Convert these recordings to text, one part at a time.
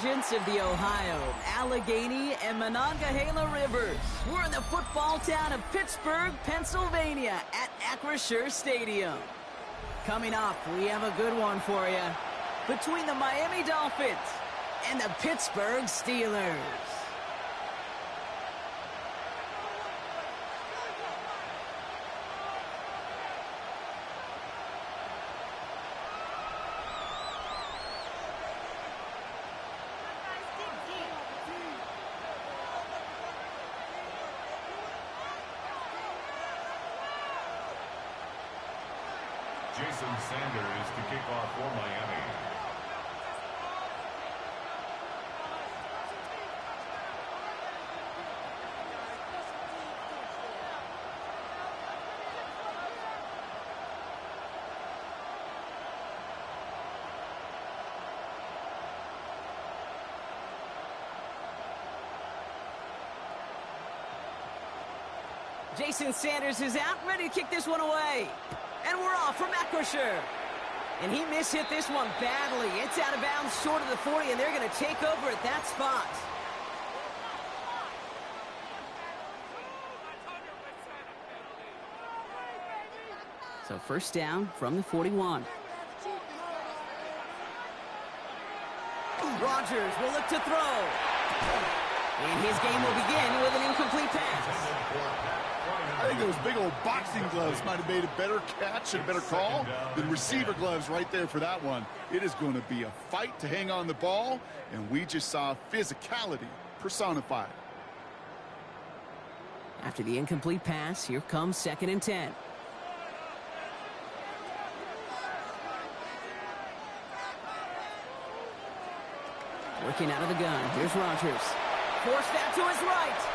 convergence of the Ohio, Allegheny, and Monongahela Rivers. We're in the football town of Pittsburgh, Pennsylvania at Acrisure Stadium. Coming up, we have a good one for you. Between the Miami Dolphins and the Pittsburgh Steelers. Jason Sanders to kick off for Miami. Jason Sanders is out, ready to kick this one away. And we're off from Acrisure. And he mishit this one badly. It's out of bounds short of the 40, and they're going to take over at that spot. So first down from the 41. Rodgers will look to throw. And his game will begin with an incomplete pass. I think those big old boxing gloves might have made a better catch and a better call than receiver gloves right there for that one. It is going to be a fight to hang on the ball, and we just saw physicality personified. After the incomplete pass, here comes 2nd and 10. Working out of the gun. Here's Rodgers. Forced out to his right.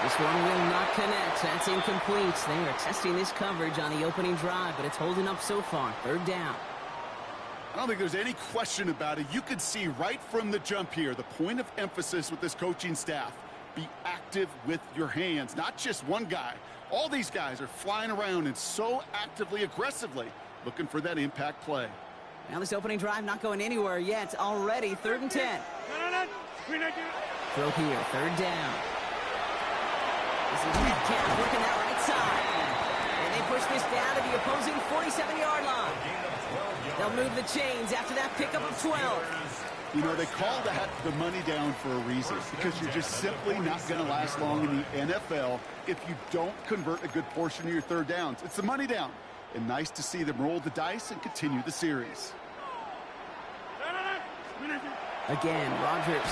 This one will not connect. That's incomplete. They are testing this coverage on the opening drive, but it's holding up so far. 3rd down. I don't think there's any question about it. You could see right from the jump here, the point of emphasis with this coaching staff. Be active with your hands, not just one guy. All these guys are flying around and so actively, aggressively looking for that impact play. Now this opening drive not going anywhere yet. Already 3rd and 10. Throw here, 3rd down. This is Metcalf working that right side. And they push this down to the opposing 47-yard line. They'll move the chains after that pickup of 12. You know, they call that the money down for a reason, because you're just simply not going to last long in the NFL if you don't convert a good portion of your 3rd downs. It's the money down. And nice to see them roll the dice and continue the series. Again, Rodgers.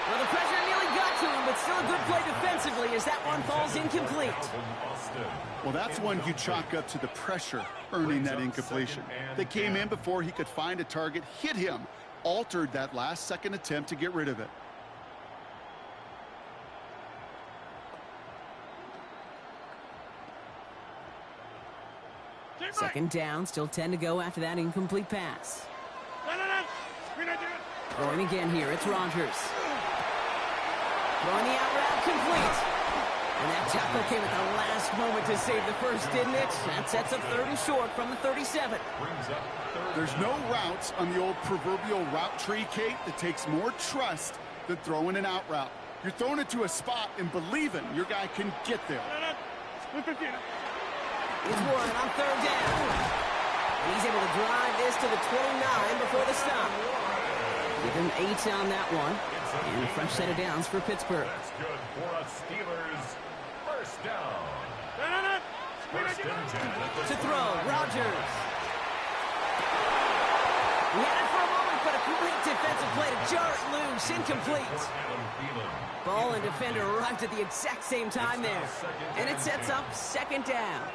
Well, the pressure nearly got to him, but still a good play defensively as that one falls incomplete. Well, that's one you chalk up to the pressure earning that incompletion. They came in before he could find a target, hit him, altered that last-second attempt to get rid of it. Second down, still 10 to go after that incomplete pass. Throwing again here, it's Rodgers. Throwing the out route complete. And that tackle came at the last moment to save the first, didn't it? That sets up 3rd and short from the 37. There's no routes on the old proverbial route tree, Kate, that takes more trust than throwing an out route. You're throwing it to a spot and believing your guy can get there. It's Warren on 3rd down. And he's able to drive this to the 29 before the stop. Give him 8 on that one. And a fresh set of downs for Pittsburgh. That's good for us Steelers. First down. First and 10. To throw, Rodgers. He had it for a moment, but a complete defensive play to jar it loose. Incomplete. Ball and defender arrived at the exact same time there. And it sets up 2nd down.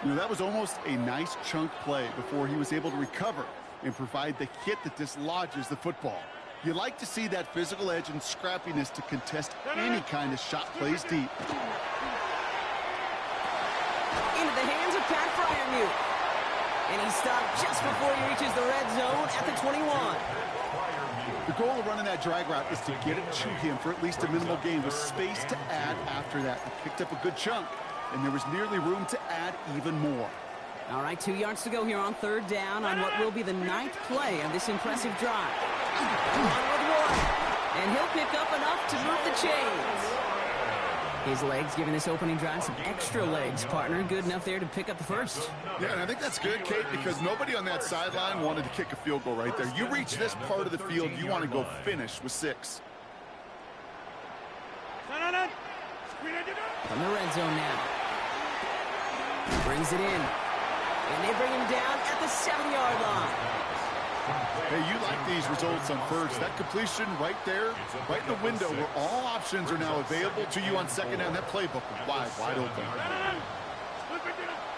You know, that was almost a nice chunk play before he was able to recover and provide the hit that dislodges the football. You like to see that physical edge and scrappiness to contest any kind of shot plays deep. Into the hands of Pat Freiermuth. And he stopped just before he reaches the red zone at the 21. The goal of running that drag route is to get it to him for at least a minimal gain with space to add after that. He picked up a good chunk, and there was nearly room to add even more. All right, 2 yards to go here on 3rd down on what will be the 9th play of this impressive drive. And he'll pick up enough to move the chains. His legs giving this opening drive some extra legs, partner. Good enough there to pick up the first. Yeah, and I think that's good, Kate, because nobody on that sideline wanted to kick a field goal right there. You reach this part of the field, you want to go finish with 6. From the red zone now. Brings it in. And they bring him down at the 7-yard line. Hey, you like these results on first. That completion right there, right in the window where all options are now available to you on second down. That playbook was wide open.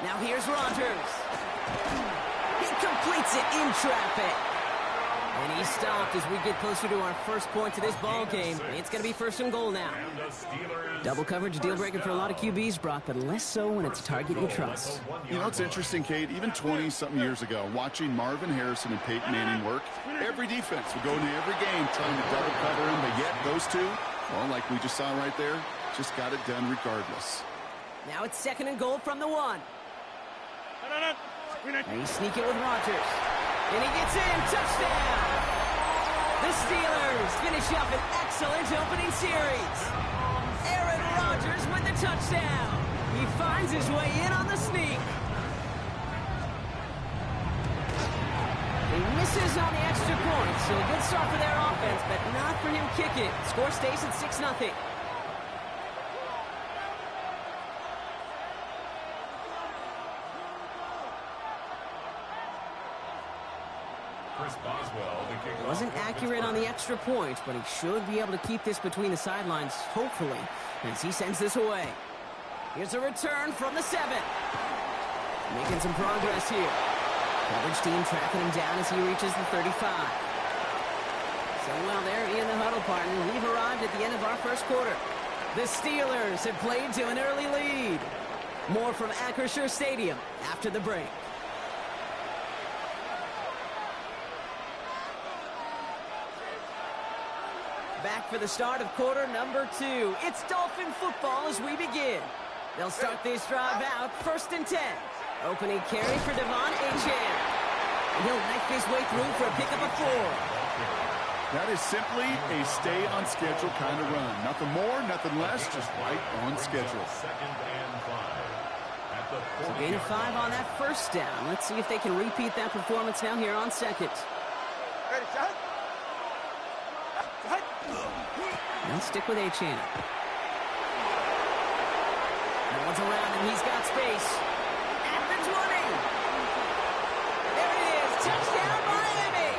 Now here's Rodgers. He completes it in traffic. And he's stopped as we get closer to our first point to this ball game. It's going to be 1st and goal now. Double coverage, a deal breaker for a lot of QBs, Brock, but less so when it's a target you trust. You know, it's interesting, Kate, even 20-something years ago, watching Marvin Harrison and Peyton Manning work, every defense would go into every game trying to double cover him, but yet those two, well, like we just saw right there, just got it done regardless. Now it's 2nd and goal from the 1. And he's sneaking with Rodgers. And he gets in, touchdown! The Steelers finish up an excellent opening series. Aaron Rodgers with the touchdown. He finds his way in on the sneak. He misses on the extra point, so a good start for their offense, but not for him kicking. Score stays at 6-0. Wasn't accurate on the extra point, but he should be able to keep this between the sidelines, hopefully, as he sends this away. Here's a return from the 7. Making some progress here. Coverage team tracking him down as he reaches the 35. So, well, they're in the huddle, partner. We've arrived at the end of our first quarter. The Steelers have played to an early lead. More from Acrisure Stadium after the break. Back for the start of quarter number 2. It's Dolphin football as we begin. They'll start this drive out 1st and 10. Opening carry for Devon Achane. And he'll knife his way through for a pickup of 4. That is simply a stay on schedule kind of run. Nothing more, nothing less, just right on schedule. So gain of 5 on that first down. Let's see if they can repeat that performance now here on second. Ready, shot. They'll stick with Achane. No one's around him. He's got space. At the 20. There it is. Touchdown, Miami.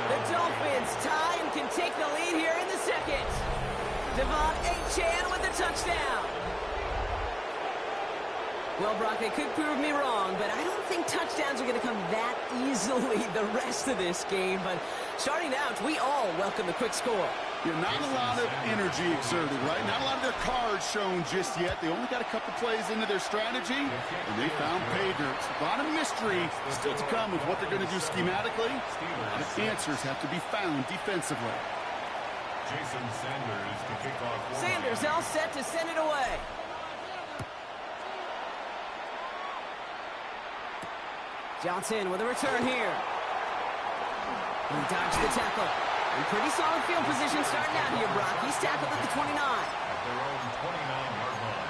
The Dolphins tie and can take the lead here in the second. Devon Achane with the touchdown. Well, Brock, they could prove me wrong, but I don't think touchdowns are going to come that easily the rest of this game. But starting out, we all welcome the quick score. Yeah, not a lot of energy exerted, right? Not a lot of their cards shown just yet. They only got a couple plays into their strategy, and they found pay dirt. A lot of mystery still to come with what they're going to do schematically. A lot of answers have to be found defensively. Jason Sanders to kick off. Sanders all set to send it away. Johnson with a return here. He dodged the tackle. In pretty solid field position starting out here, Brock. He's tackled at the 29. At their own 29-yard line.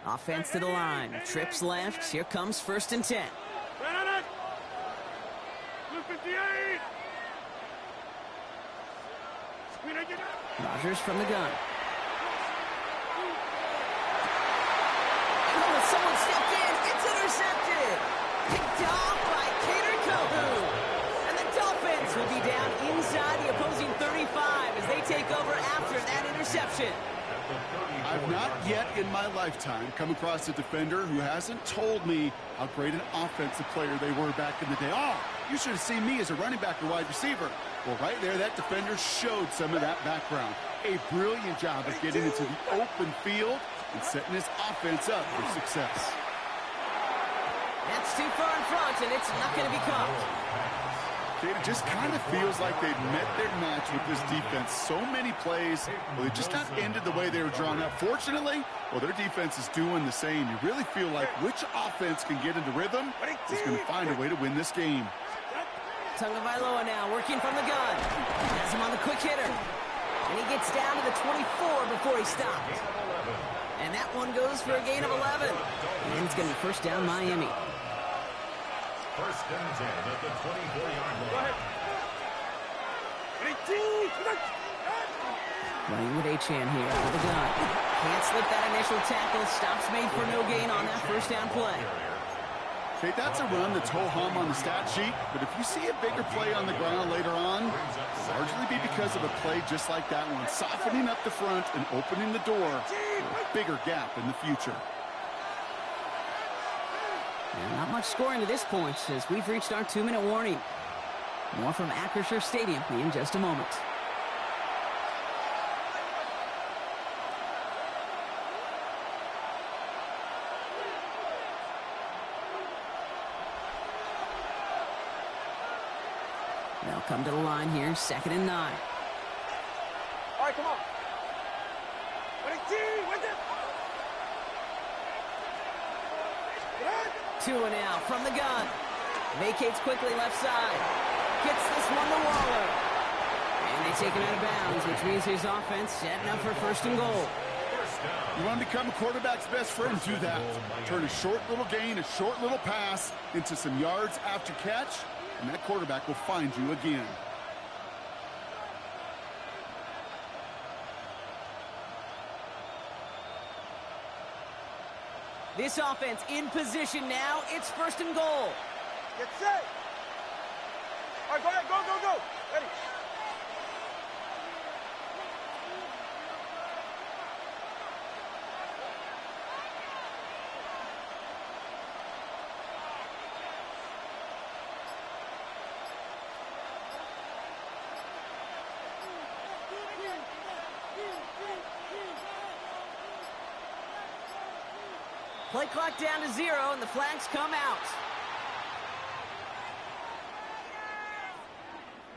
Offense to the line. Trips left. Here comes 1st and 10. Rodgers from the gun. Oh, someone stepped in. It's intercepted. Picked off by Cater Calhoun. And the Dolphins will be down inside the opposing 35 as they take over after that interception. I've not yet in my lifetime come across a defender who hasn't told me how great an offensive player they were back in the day. Oh, you should have seen me as a running back or wide receiver. Well, right there, that defender showed some of that background. A brilliant job of getting into the open field and setting his offense up for success. That's too far in front, and it's not going to be caught. Kate, it just kind of feels like they've met their match with this defense. So many plays, well, they just not ended the way they were drawn up. Fortunately, well, their defense is doing the same. You really feel like which offense can get into rhythm is going to find a way to win this game. Tagovailoa now working from the gun. Has him on the quick hitter. And he gets down to the 24 before he stops. And that one goes for a gain of 11. And it's going to be first down Miami. First and 10 at the 24-yard line. Running with Achane here out of the gun. Can't slip that initial tackle. Stops made for no gain on that first down play. Okay, that's a run that's ho-hum on the stat sheet, but if you see a bigger play on the ground later on, it'll largely be because of a play just like that one, softening up the front and opening the door for a bigger gap in the future. And not much scoring to this point as we've reached our 2-minute warning. More from Acrisure Stadium in just a moment. They'll come to the line here, 2nd and 9. All right, come on. 2 and out from the gun. Vacates quickly left side. Gets this one to Waller. And they take him out of bounds, which means his offense setting up for 1st and goal. You want to become a quarterback's best friend, do that. Turn a short little gain, a short little pass into some yards after catch, and that quarterback will find you again. This offense in position now. It's 1st and goal. Get set. All right, go ahead. Go, go, go. Ready. Play clock down to 0, and the flags come out.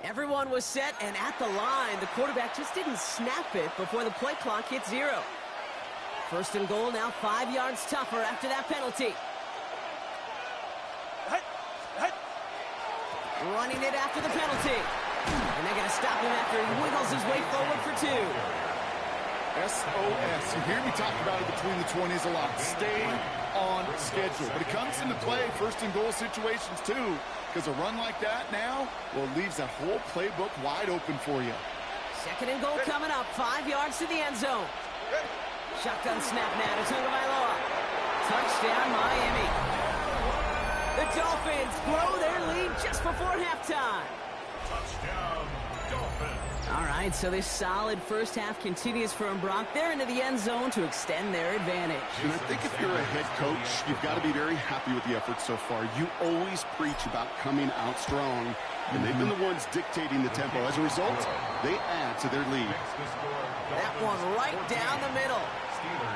Everyone was set and at the line. The quarterback just didn't snap it before the play clock hit 0. 1st and goal, now 5 yards tougher after that penalty. Running it after the penalty. And they're going to stop him after he wiggles his way forward for 2. SOS. You hear me talk about it between the 20s a lot. Stay on schedule. But it comes into play 1st and goal situations too, because a run like that now, well, leaves that whole playbook wide open for you. 2nd and goal coming up, 5 yards to the end zone. Shotgun snap now to Tagovailoa. Touchdown Miami. The Dolphins grow their lead just before halftime. Touchdown, Dolphins. All right, so this solid first half continues from Brock. They're into the end zone to extend their advantage. And I think if you're a head coach, you've got to be very happy with the effort so far. You always preach about coming out strong, and they've been the ones dictating the tempo. As a result, they add to their lead. That one right down the middle.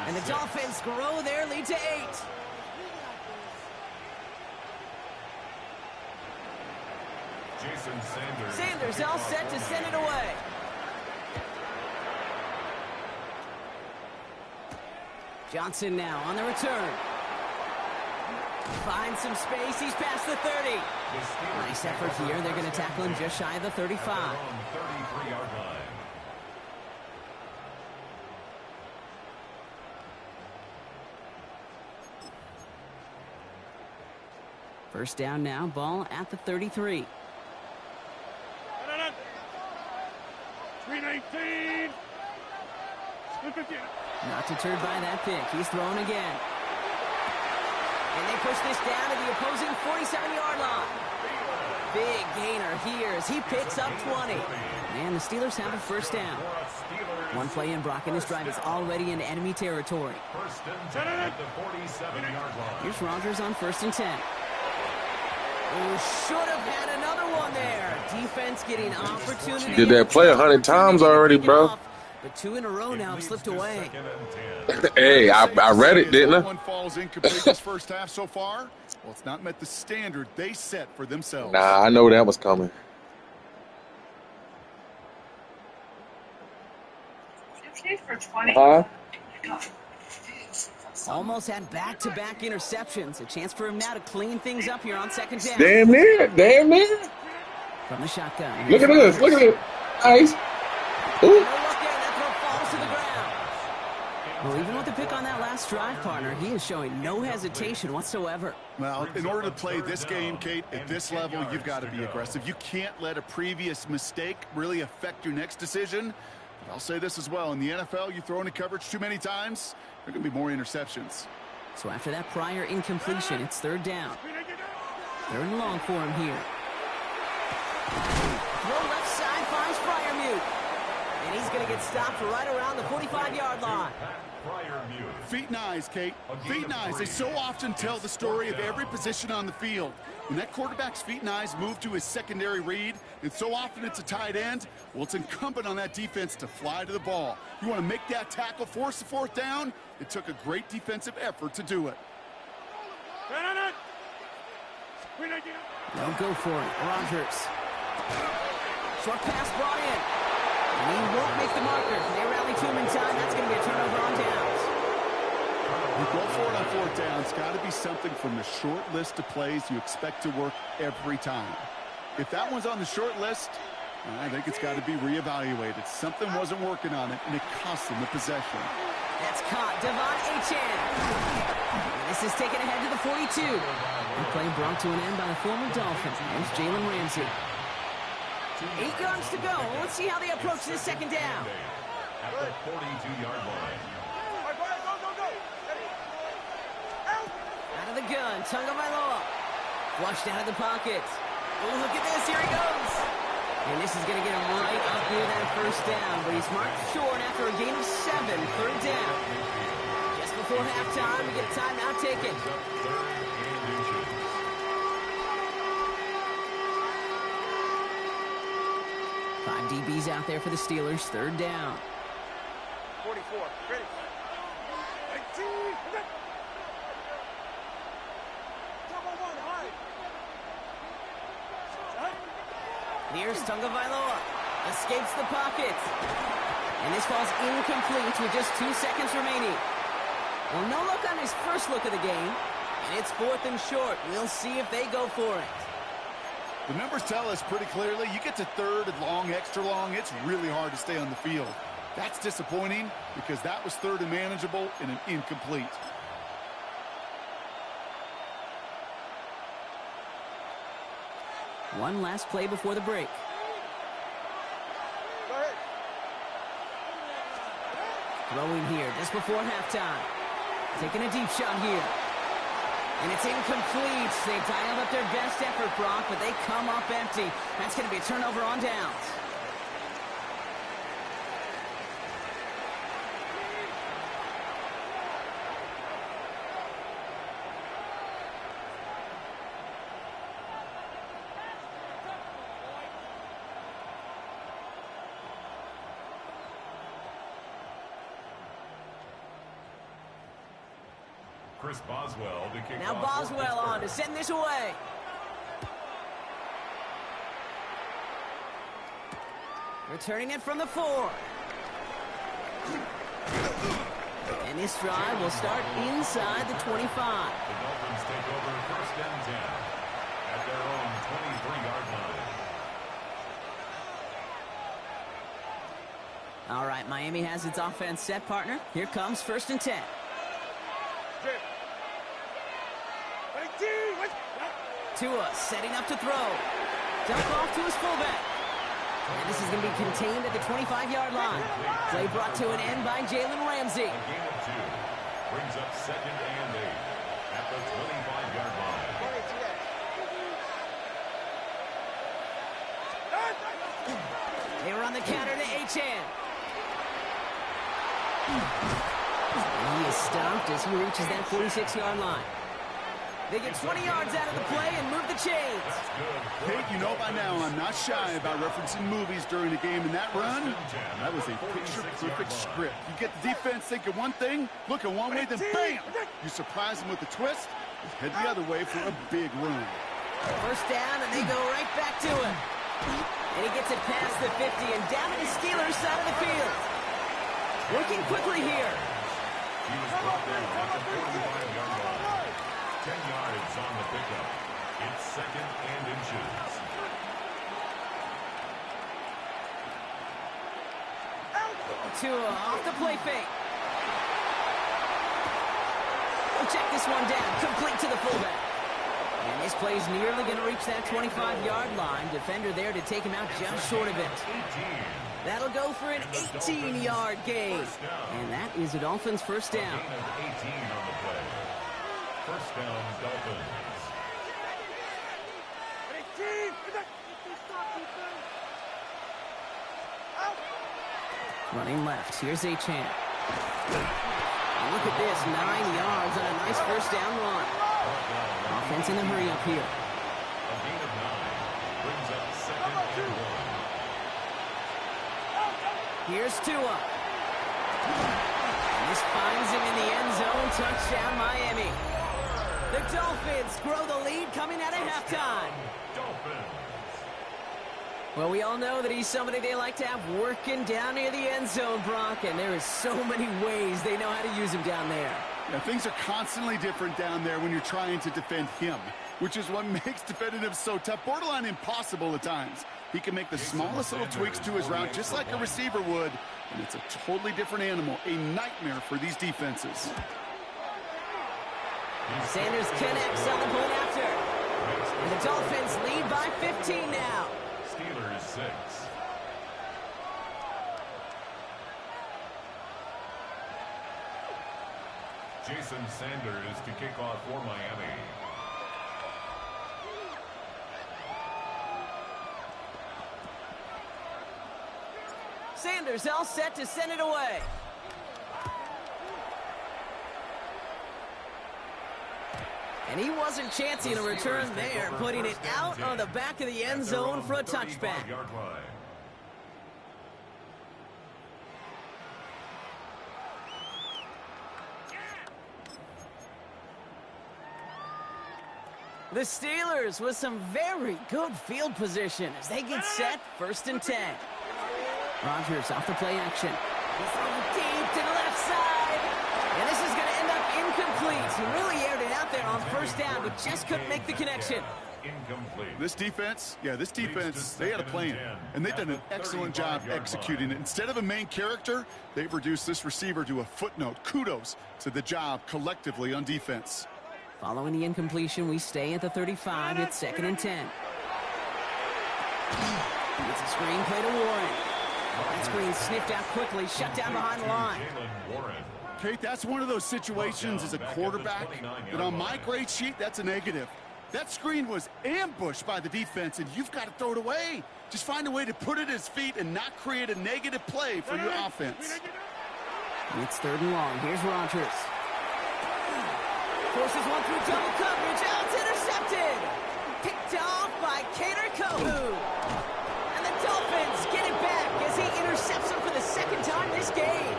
And the Dolphins grow their lead to 8. Sanders all set to send it away. Johnson now on the return. Finds some space. He's past the 30. Nice effort here. They're going to tackle him just shy of the 35. First down now. Ball at the 33. 319. Not deterred by that pick. He's thrown again. And they push this down to the opposing 47-yard line. Big gainer here as he picks up 20. And the Steelers have a first down. One play in, Brock, and this drive is already in enemy territory. First and 10 at the 47-yard line. Here's Rodgers on 1st and 10. Oh, should have had another one there. Defense getting opportunity. You did that play 100 times already, bro. But 2 in a row now have slipped away. Hey, I read it, didn't I? One falls incomplete this first half so far. Well, it's not met the standard they set for themselves. Nah, I know that was coming. Huh? Almost had back-to-back interceptions. A chance for him now to clean things up here on second down. Damn near. Damn near. From the shotgun. Look at this. Look at it. Nice. Ooh. No look in. That throw falls to the ground. Well, even with the pick on that last drive, partner, he is showing no hesitation whatsoever. Well, in order to play this game, Kate, at this level, you've got to be aggressive. You can't let a previous mistake really affect your next decision. But I'll say this as well. In the NFL, you throw into coverage too many times, there are going to be more interceptions. So after that prior incompletion, it's third down. Third and long for him here. Throw left side finds Freiermuth. And he's going to get stopped right around the 45-yard line. Feet and eyes, Kate. Feet and eyes. They so often tell the story of every position on the field. When that quarterback's feet and eyes move to his secondary read, and so often it's a tight end, well, it's incumbent on that defense to fly to the ball. You want to make that tackle, force the fourth down? It took a great defensive effort to do it. They'll go for it. Rodgers. Short pass brought in. And he won't make the marker. They rally to him in time. That's going to be a turnover on downs. You go for it on fourth down. It's got to be something from the short list of plays you expect to work every time. If that one's on the short list, I think it's got to be reevaluated. Something wasn't working on it, and it cost them the possession. That's caught. Devon Achane. This is taken ahead to the 42. The play brought to an end by the former Dolphin. There's Jalen Ramsey. 8 yards to go. Let's see how they approach this second down. At the 42-yard line. Out of the gun, Tagovailoa. Flushed out of the pocket. Oh, look at this. Here he goes. And this is going to get him right up near that first down. But he's marked short after a gain of 7. Third down. Just before halftime, we get a timeout taken. 5 DBs out there for the Steelers. Third down. 44. Ready. 19. Here's Tagovailoa. Escapes the pocket. And this falls incomplete with just 2 seconds remaining. Well, no look on his first look of the game. And it's 4th and short. We'll see if they go for it. The numbers tell us pretty clearly, you get to third and long, extra long, it's really hard to stay on the field. That's disappointing because that was third and manageable and an incomplete. One last play before the break. Go ahead. Throwing here just before halftime. Taking a deep shot here. And it's incomplete. They dialed up their best effort, Brock, but they come up empty. That's going to be a turnover on downs. Chris Boswell to kick Now off for Boswell on to Pittsburgh. send this away. Returning it from the 4. And this drive will start inside the 25. The Dolphins take over first and 10 at their own 23-yard line. All right, Miami has its offense set, partner. Here comes first and 10. Tua setting up to throw. Dump off to his fullback. And this is going to be contained at the 25-yard line. Play brought to an end by Jalen Ramsey. A gain of 2 brings up second and 8 at the 25-yard line. They were on the counter to Achane. And he is stopped as he reaches that 46-yard line. They get 20 yards out of the play and move the chains. Kate, you know by now I'm not shy about referencing movies during the game. In that run, that was a picture-perfect script. You get the defense thinking one thing, looking one way, then bam! You surprise them with a twist, head the other way for a big run. First down, and they go right back to him. And he gets it past the 50 and down to the Steelers' side of the field. Working quickly here. He was brought down at the 45-yard line. 10 yards on the pickup. It's 2nd and inches. Tua off the play fake. We'll check this one down. Complete to the fullback. And this play's nearly going to reach that 25-yard line. Defender there to take him out just short of it. That'll go for an 18-yard gain. And that is a Dolphins first down. Gain of 18 on the play. First down, Dolphins. Running left. Here's Achane. Look at this. 9 yards on a nice first down run. Offense in a hurry up here. A gain of 9 brings up 2nd and 1. Here's Tua. And this finds him in the end zone. Touchdown, Miami. The Dolphins grow the lead coming out of halftime. Dolphins. Well, we all know that he's somebody they like to have working down near the end zone, Brock, and there is so many ways they know how to use him down there. Yeah, things are constantly different down there when you're trying to defend him, which is what makes defending him so tough, borderline impossible at times. He can make the smallest little tweaks to his route just like a receiver would, and it's a totally different animal, a nightmare for these defenses. Sanders connects on the point after. And the Dolphins lead by 15 now. Steelers 6. Jason Sanders to kick off for Miami. Sanders all set to send it away. And he wasn't chancing a return there, putting it out on the back of the end zone for a touchback. The Steelers with some very good field position as they get set, 1st and 10. Rodgers off the play action. He's throwing deep to the left side. And this is going to end up incomplete. He really aired it out there on 1st down, but just couldn't make the connection. Incomplete. This defense, they had a plan, and they've done an excellent job executing it. Instead of a main character, they've reduced this receiver to a footnote. Kudos to the job collectively on defense. Following the incompletion, we stay at the 35. It's 2nd and 10. It's a screen play to Warren. That screen sniffed out quickly, shut down behind the line. Kate, that's one of those situations as a quarterback that on my grade sheet, that's a negative. That screen was ambushed by the defense, and you've got to throw it away. Just find a way to put it at his feet and not create a negative play for your offense. It's 3rd and long. Here's Rodgers. Forces one through double coverage. Oh, it's intercepted. Picked off by Kader Kohu. And the Dolphins get it back as he intercepts him for the 2nd time this game.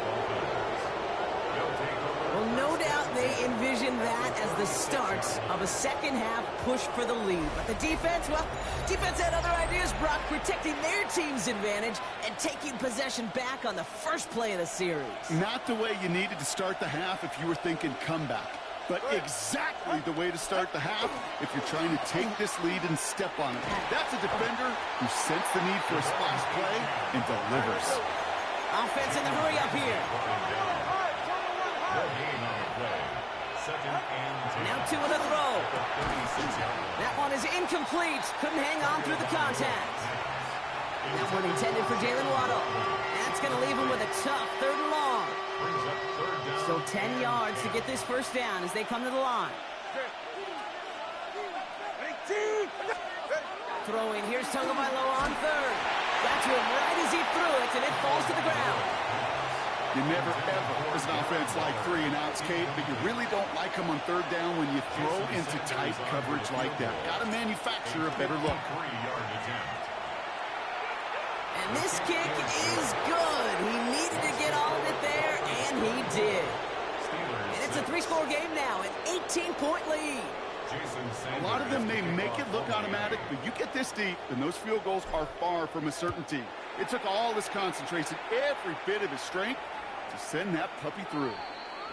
Well, no doubt they envisioned that as the start of a second-half push for the lead. But the defense, defense had other ideas, Brock, protecting their team's advantage and taking possession back on the first play of the series. Not the way you needed to start the half if you were thinking comeback. But exactly the way to start the half if you're trying to take this lead and step on it. That's a defender who sensed the need for a splash play and delivers. Offense in the hurry up here. Now 2 on the throw. That one is incomplete. Couldn't hang on through the contact. That one intended for Jalen Waddle. That's going to leave him with a tough 3rd and long. Still 10 yards to get this first down as they come to the line. Throwing, here's Tagovailoa on 3rd. Got to him right as he threw it, and it falls to the ground. You never, ever, as an offense, like 3 and outs, Kate, but you really don't like them on 3rd down when you throw into tight coverage like that. Got to manufacture a better look. And this kick is good. He needed to get all of it there, and he did. And it's a 3-score game now, an 18-point lead. A lot of them may make it look automatic, but you get this deep, and those field goals are far from a certainty. It took all his concentration, every bit of his strength, to send that puppy through.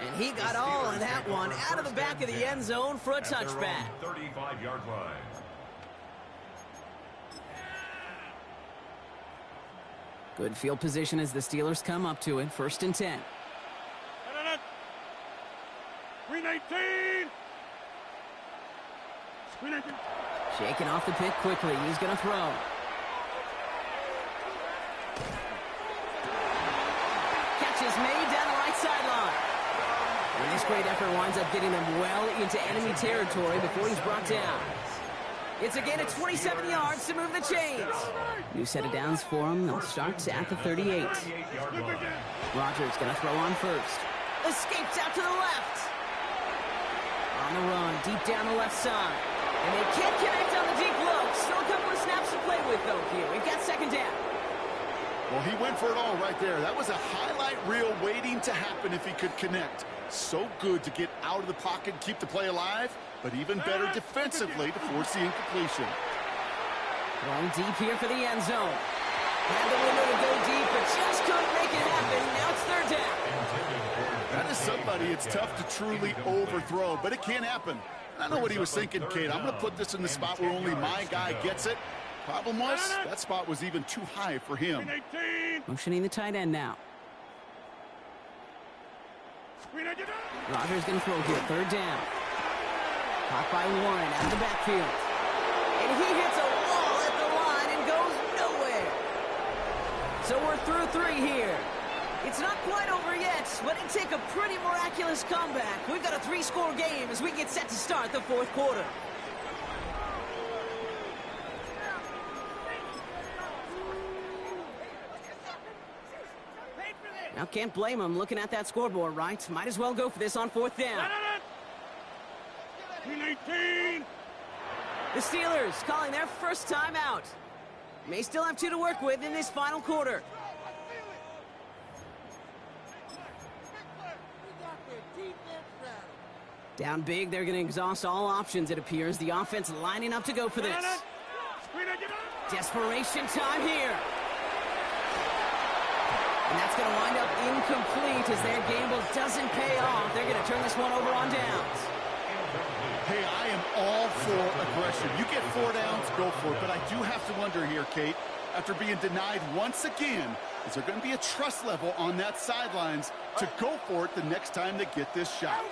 And he got all of that one out of the back of the end zone for a touchback. 35-yard line. Good field position as the Steelers come up to it. 1st and 10. Screen 18. Screen 18. Shaking off the pick quickly. He's going to throw. Catch is made down the right sideline. And this great effort winds up getting them well into enemy territory before he's brought down. It's a gain of 27 yards to move the chains. New set of downs for him. They'll start at the 38. Rodgers going to throw on first. Escapes out to the left. On the run, deep down the left side. And they can't connect on the deep look. Still a couple of snaps to play with, though, here. We've got 2nd down. Well, he went for it all right there. That was a highlight reel waiting to happen if he could connect. So good to get out of the pocket and keep the play alive, but even better defensively to force the incompletion. Going deep here for the end zone. Had the window to go deep, but just couldn't make it happen. Now it's 3rd down. That is somebody it's tough to truly overthrow, but it can happen. I know what he was thinking, Kate. I'm going to put this in the spot where only my guy gets it. Problem was, that spot was even too high for him. Motioning the tight end now. Rodgers going to throw here. 3rd down. Caught by Warren out of the backfield. And he hits a wall at the line and goes nowhere. So we're through 3 here. It's not quite over yet, but it'd take a pretty miraculous comeback. We've got a 3-score game as we get set to start the 4th quarter. Now can't blame him looking at that scoreboard, right? Might as well go for this on 4th down. 18. The Steelers calling their first time out. May still have 2 to work with in this final quarter. Down big, they're going to exhaust all options, it appears. The offense lining up to go for this. Desperation time here. And that's going to wind up incomplete as their gamble doesn't pay off. They're going to turn this one over on downs. Hey, I am all for aggression. You get 4 downs, go for it. But I do have to wonder here, Kate, after being denied once again, is there going to be a trust level on that sidelines to go for it the next time they get this shot?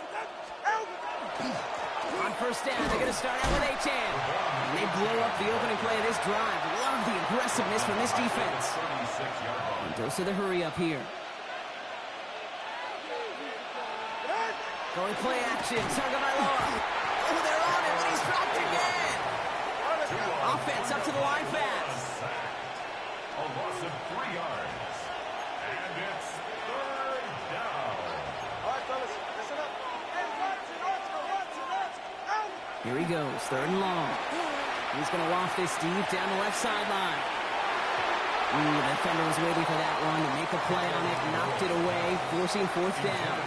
On 1st down, they're going to start out with Achane. And they blow up the opening play of this drive. Love the aggressiveness from this defense. And dose of the hurry up here. Going play action. Tagovailoa. Oh, they're on it, but he's dropped again. Offense up to the line fast. A loss of 3 yards. And it's 3rd down. All right, fellas, listen up. Hey, out. Here he goes, 3rd and long. He's going to waft this deep down the left sideline. The defender was waiting for that one to make a play on it, knocked it away, forcing 4th down.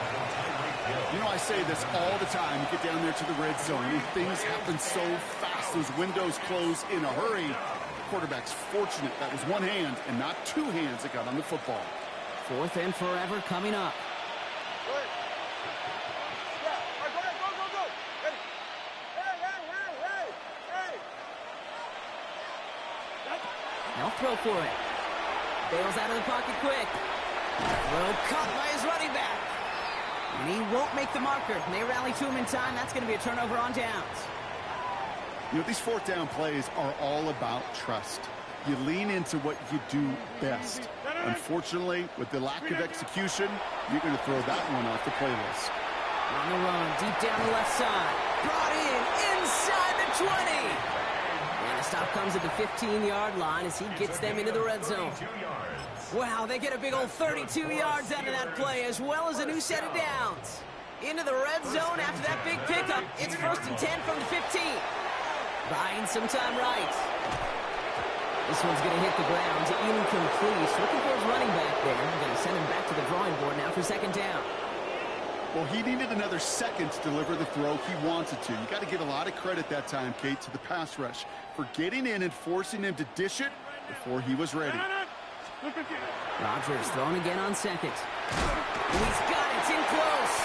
You know, I say this all the time. You get down there to the red zone, and things happen so fast. Those windows close in a hurry. The quarterback's fortunate that was one hand and not 2 hands that got on the football. 4th and forever coming up. Go ahead. Yeah, all right, go ahead, go. Ready? Hey. They'll throw for it. Bails out of the pocket quick. Well caught by his running back. And he won't make the marker. And they rally to him in time. That's going to be a turnover on downs. You know, these 4th down plays are all about trust. You lean into what you do best. Unfortunately, with the lack of execution, you're going to throw that one off the playlist. On the run, deep down the left side. Brought in inside the 20. And the stop comes at the 15-yard line as he gets them into the red zone. Wow, they get a big old 32 yards out of that play, as well as a new set of downs. Into the red zone after that big pickup. It's 1st and 10 from the 15. Buying some time right. This one's going to hit the ground, incomplete. Looking for his running back there. Going to send him back to the drawing board now for 2nd down. Well, he needed another second to deliver the throw he wanted to. You got to give a lot of credit that time, Kate, to the pass rush for getting in and forcing him to dish it before he was ready. Rodgers throwing again on second. He's got it. It's in close.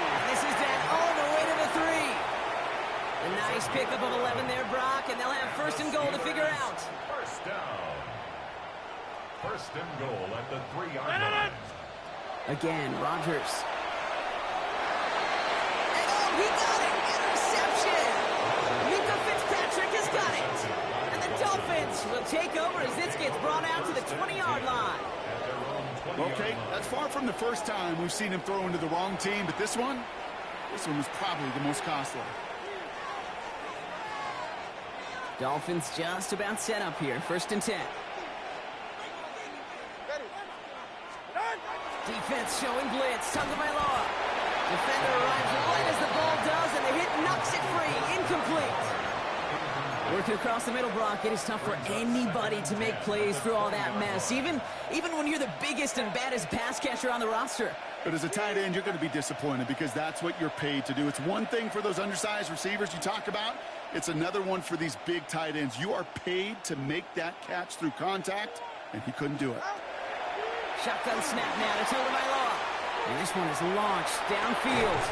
And this is down all the way to the 3. A nice pickup of 11 there, Brock, and they'll have first and goal to figure out. First down. First and goal at the 3-yard line. Again, Rodgers. And oh, he got it! Interception! Minka Fitzpatrick has got it! And the Dolphins will take over as this gets brought out to the 20-yard line. Okay, that's far from the first time we've seen him throw into the wrong team, but this one was probably the most costly. Dolphins just about set up here. First and 10. Defense showing blitz. Tagovailoa. Defender arrives right as the ball does, and the hit knocks it free. Incomplete. Working across the middle, Brock. It is tough for anybody to make plays through all that mess, even when you're the biggest and baddest pass catcher on the roster. But as a tight end, you're going to be disappointed because that's what you're paid to do. It's one thing for those undersized receivers you talk about. It's another one for these big tight ends. You are paid to make that catch through contact, and he couldn't do it. Shotgun snap now to Tagovailoa. And this one is launched downfield.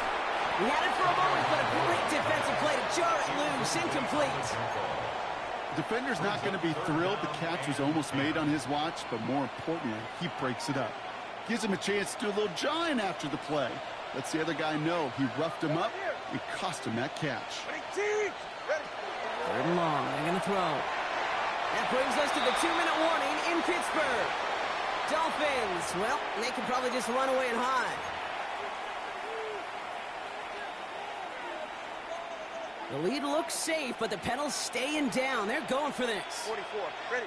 He had it for a moment, but a great defensive play to jar it loose. Incomplete. Defender's not going to be thrilled the catch was almost made on his watch, but more importantly, he breaks it up. Gives him a chance to do a little jawing after the play. Lets the other guy know he roughed him up and cost him that catch. Third and long. They're going to throw. That brings us to the 2-minute warning in Pittsburgh. Dolphins, well, they can probably just run away and hide. The lead looks safe, but the Penals staying down. They're going for this. 44, ready.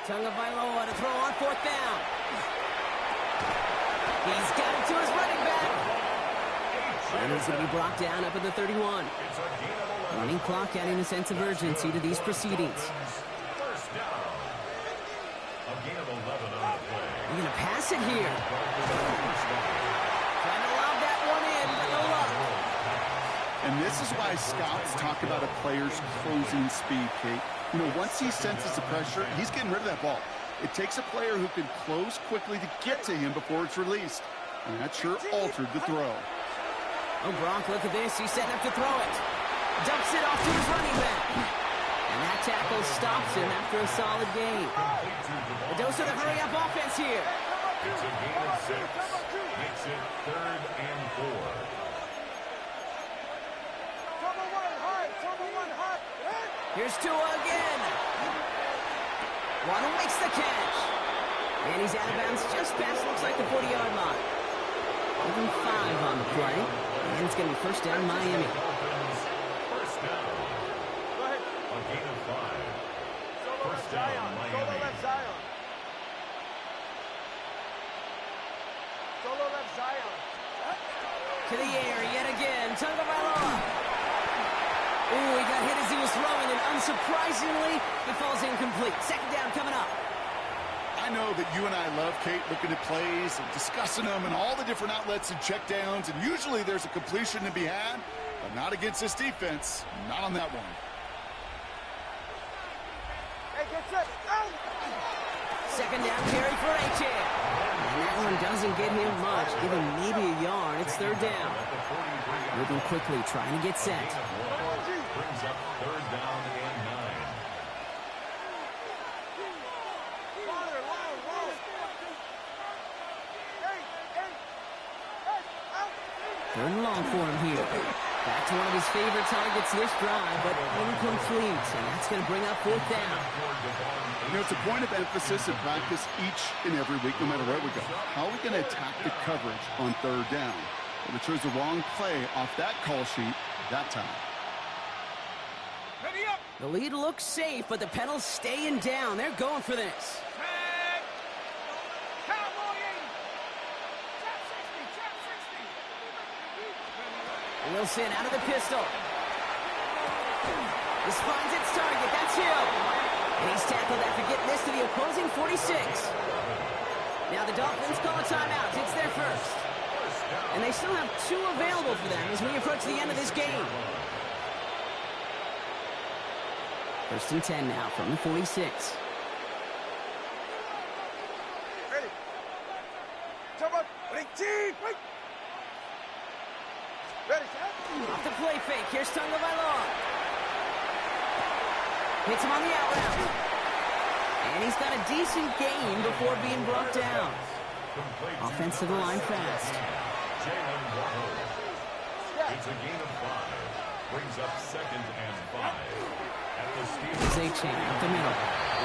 Tagovailoa to throw on fourth down. He's got it to his running back. And he's going to be brought down up at the 31. Running clock adding a sense of urgency to these proceedings. First down. A gain of 11 on the play. They're going to pass it here. Trying to lob that one in, but no luck. And this is why scouts talk about a player's closing speed, Kate. You know, once he senses the pressure, he's getting rid of that ball. It takes a player who can close quickly to get to him before it's released. And that sure altered the throw. Oh, Brock, look at this. He's setting up to throw it. Dumps it off to his running back. And that tackle stops him after a solid gain. A dose of the hurry-up offense here. It's a gain of 6. Makes it 3rd and 4. Here's Tua again. Waddle makes the catch. And he's out of bounds just past, looks like the 40-yard line. Even 5 on the play. And it's going to be first down, Miami. First down. Go ahead. A gain of 5. Solo First left down, Zion. Solo Miami. left Zion. Solo left Zion. To the air yet again. Tagovailoa. Ooh, he got hit as he was throwing, and unsurprisingly, it falls incomplete. Second down coming up. I know that you and I love, Kate, looking at plays and discussing them and all the different outlets and checkdowns, and usually there's a completion to be had, but not against this defense. Not on that one. Hey, get set. Out. Second down carry for A-Chain. And that one doesn't get him much, give him maybe a yard. It's third down. Moving quickly, trying to get set. Brings up 3rd down and 9. Third and long for him here. Back to one of his favorite targets this drive, but incomplete. And that's going to bring up 4th down. You know, it's a point of emphasis in practice each and every week, no matter where we go. How are we going to attack the coverage on 3rd down? Well, we chose the wrong play off that call sheet that time. Ready up. The lead looks safe, but the Penals staying down. They're going for this. Wilson out of the pistol. This finds its target. That's Hill. And he's tackled after getting this to the opposing 46. Now the Dolphins call a timeout. It's their first. And they still have 2 available for them as we approach the end of this game. First and 10 now from the 46. Ready. Jump up. Ready. Team. Wait. Ready. Off the play fake. Here's Tagovailoa. Hits him on the out route. And he's got a decent gain before being brought down. Offensive line fast. It's a gain of 5. Brings up 2nd and 5. At the Zay chain up the middle.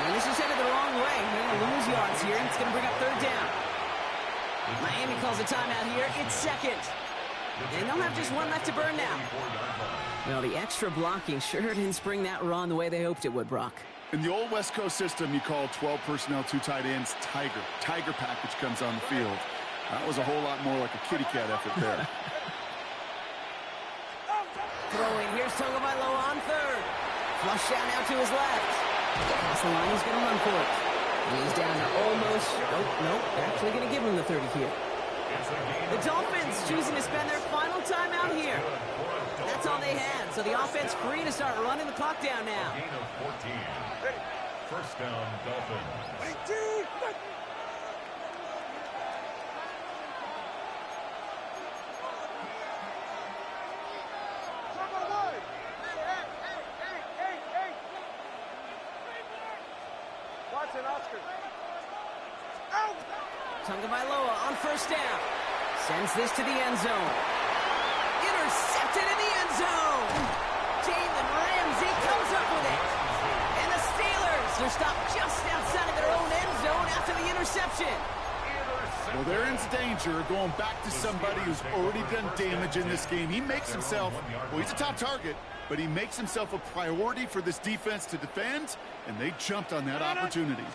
And this is headed the wrong way. They're going to lose yards here. It's going to bring up 3rd down. Miami calls a timeout here. It's 2nd. And they'll have just 1 left to burn now. Well, the extra blocking sure didn't spring that run the way they hoped it would, Brock. In the old West Coast system, you call 12 personnel, 2 tight ends, Tiger. Tiger package comes on the field. That was a whole lot more like a kitty cat effort there. Throwing. Here's Tagovailoa on 3rd. Flush out now to his left. That's the line he's going to run for it. And he's down to almost... Nope. They're actually going to give him the 30 here. The Dolphins choosing to spend their final time out here. That's all they had. So the offense free to start running the clock down now. gain of 14. First down, Dolphins. Watson, Oscar. Out! Tagovailoa on 1st down. Sends this to the end zone. Intercepted in the end zone. Jalen Ramsey comes up with it. And the Steelers are stopped just outside of their own end zone after the interception. Well, they're in danger going back to somebody who's already done damage in this game. He makes himself, well, he's a top target, but he makes himself a priority for this defense to defend, and they jumped on that opportunity.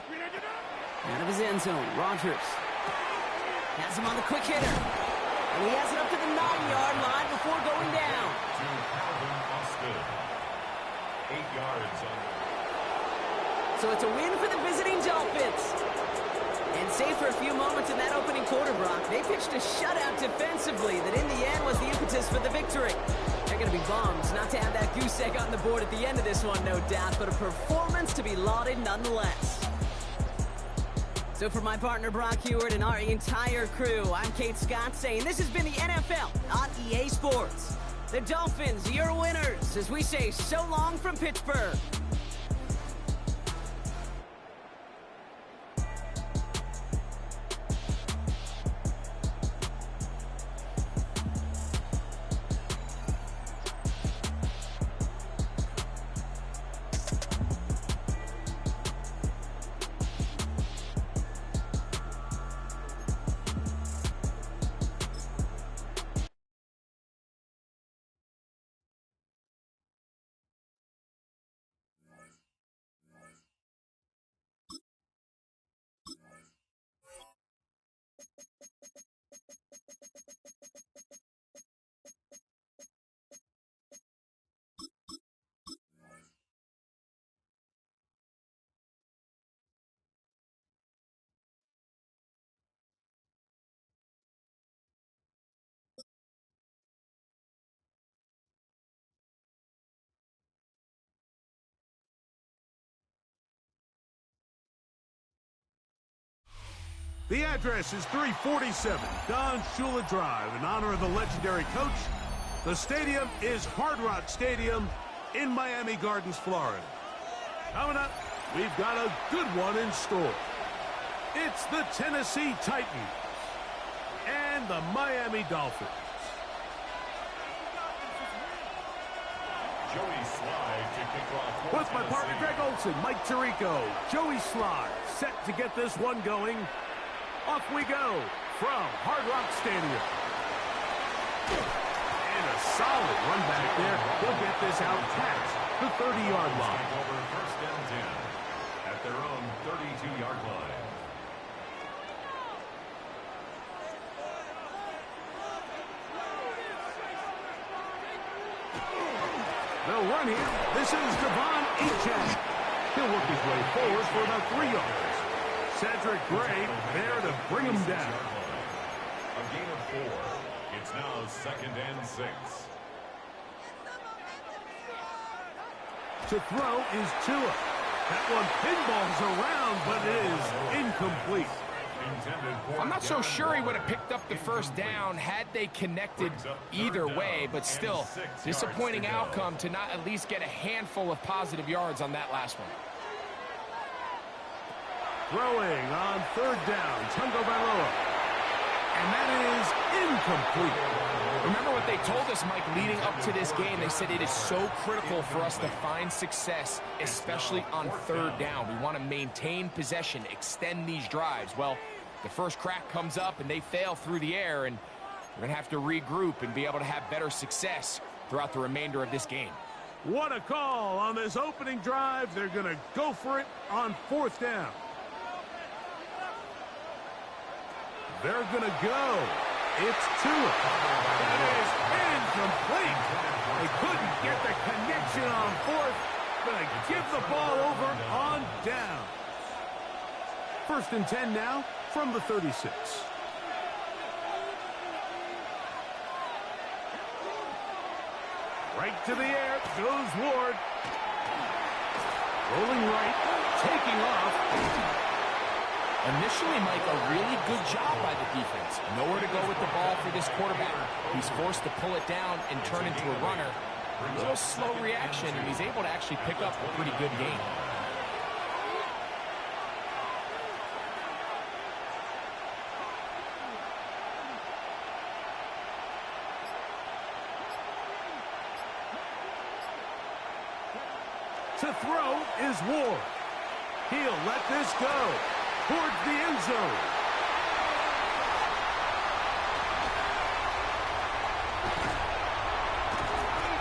Out of his end zone, Rodgers has him on the quick hitter. And he has it up to the 9-yard line before going down. To Calvin Austin. 8 yards on. So it's a win for the visiting Dolphins. And save for a few moments in that opening quarter, Brock, they pitched a shutout defensively that in the end was the impetus for the victory. They're going to be bummed not to have that goose egg on the board at the end of this one, no doubt, but a performance to be lauded nonetheless. So for my partner Brock Heward and our entire crew, I'm Kate Scott saying this has been the NFL on EA Sports. The Dolphins, your winners, as we say so long from Pittsburgh. The address is 347 Don Shula Drive. In honor of the legendary coach, the stadium is Hard Rock Stadium in Miami Gardens, Florida. Coming up, we've got a good one in store. It's the Tennessee Titans and the Miami Dolphins. Joey Slye to kick off. With my partner Greg Olson, Mike Tirico, Joey Slye set to get this one going. Off we go from Hard Rock Stadium. And a solid run back there. He'll get this out past the 30-yard line. Over 1st and 10 at their own 32-yard line. They'll run here. This is Devon Achane. He'll work his way forward for about 3 yards. Cedric Gray there to bring him down. A gain of 4. It's now 2nd and 6. To throw is Tua. That one pinballs around, but it is incomplete. I'm not so sure he would have picked up the first down had they connected either way, but still, disappointing outcome to not at least get a handful of positive yards on that last one. Throwing on third down, Tagovailoa. And that is incomplete. Remember what they told us, Mike, leading up to this game. They said it is so critical for us to find success, especially on third down. We want to maintain possession, extend these drives. Well, the first crack comes up and they fail through the air, and we're going to have to regroup and be able to have better success throughout the remainder of this game. What a call on this opening drive. They're going to go for it on fourth down. They're going to go. It's Tua. That is incomplete. They couldn't get the connection on fourth. Going to give the ball over on down. 1st and 10 now from the 36. Right to the air goes Ward. Rolling right, taking off. Initially, Mike, a really good job by the defense. Nowhere to go with the ball for this quarterback. He's forced to pull it down and turn into a runner. A little slow reaction, and he's able to actually pick up a pretty good game. To throw is Ward. He'll let this go towards the end zone.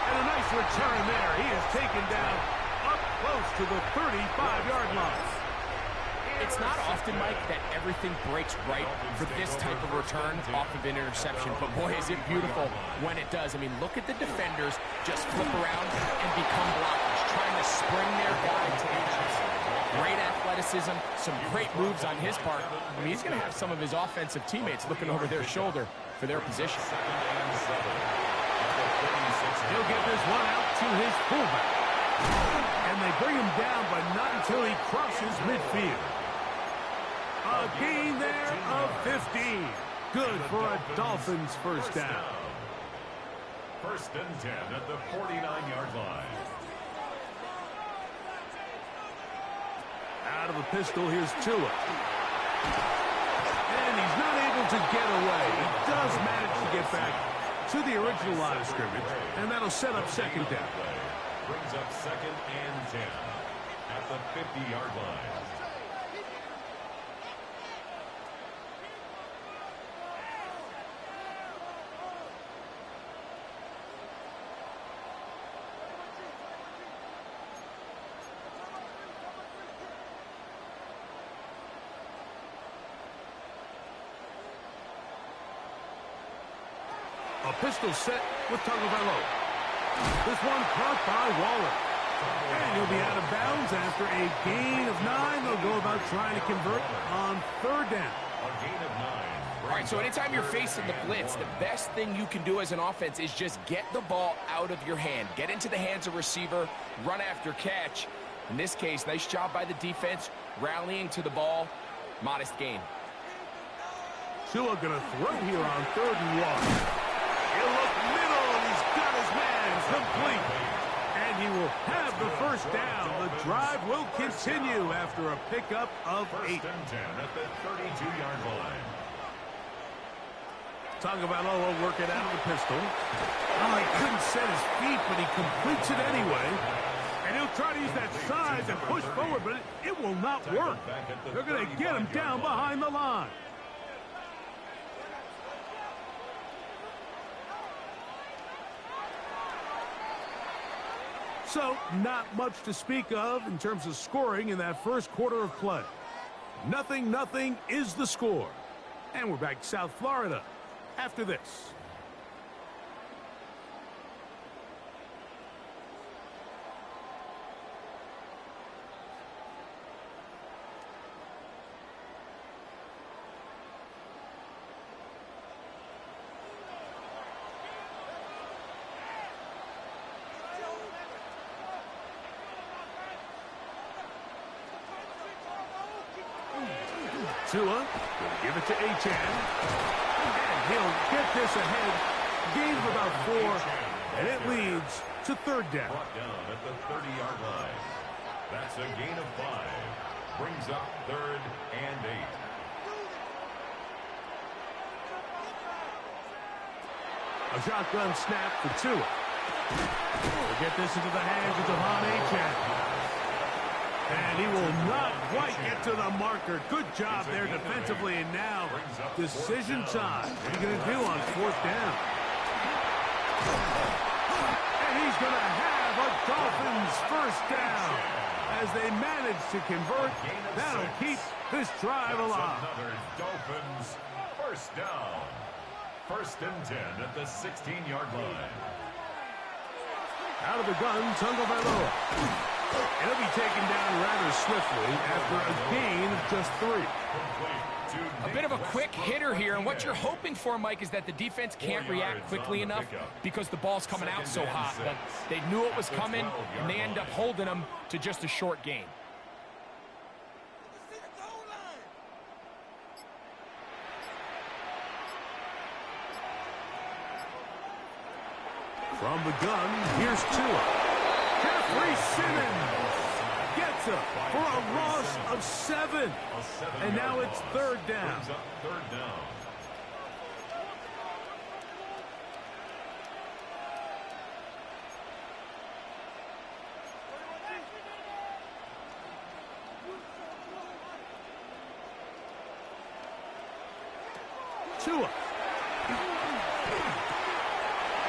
And a nice return there. He is taken down up close to the 35-yard line. It's not often, Mike, that everything breaks right for this type of return off of an interception. But, boy, is it beautiful when it does. I mean, look at the defenders just flip around and become blockers, trying to spring their guy to the edge. Great athleticism, some great moves on his part. I mean, he's going to have some of his offensive teammates looking over their shoulder for their position. He'll get this one out to his fullback. And they bring him down, but not until he crosses midfield. A gain there of 15. Good for a Dolphins first down. 1st and 10 at the 49-yard line. Out of the pistol, here's Tua. And he's not able to get away. He does manage to get back to the original line of scrimmage, and that'll set up second down. Brings up 2nd and 10 at the 50-yard line. A pistol set with Tagovailoa. This one caught by Waller. And he'll be out of bounds after a gain of 9. They'll go about trying to convert on third down. A gain of 9. All right, so anytime you're facing the blitz, the best thing you can do as an offense is just get the ball out of your hand. Get into the hands of receiver, run after catch. In this case, nice job by the defense, rallying to the ball. Modest gain. Tua going to throw here on 3rd and 1. He'll look middle, and he's got his man complete. And he will have the first down. The drive will continue after a pickup of 8. 1st and 10 at the 32-yard line. Tagovailoa working out of the pistol. Oh, he couldn't set his feet, but he completes it anyway. And he'll try to use that size and push forward, but it will not work. They're going to get him down behind the line. So, not much to speak of in terms of scoring in that first quarter of play. 0-0 is the score. And we're back to South Florida after this. Tua will give it to Achane. And he'll get this ahead. Gain of about 4, and it leads to third down. Brought down at the 30-yard line. That's a gain of 5. Brings up 3rd and 8. A shotgun snap for Tua. We'll get this into the hands of Devon Achane. And he will not quite get to the marker. Good job there defensively. And now, decision time. What are you going to do on 4th down? And he's going to have a Dolphins first down. As they manage to convert, that'll keep this drive alive. Another Dolphins first down. 1st and 10 at the 16-yard line. Out of the gun, Tagovailoa. It'll be taken down rather swiftly after a gain of just 3. A bit of a quick hitter here, and what you're hoping for, Mike, is that the defense can't react quickly enough because the ball's coming out so hot. But they knew it was coming, and they end up holding them to just a short gain. From the gun, here's Tua. Jeffrey Simmons gets up for a loss of 7. And now it's 3rd down. Tua.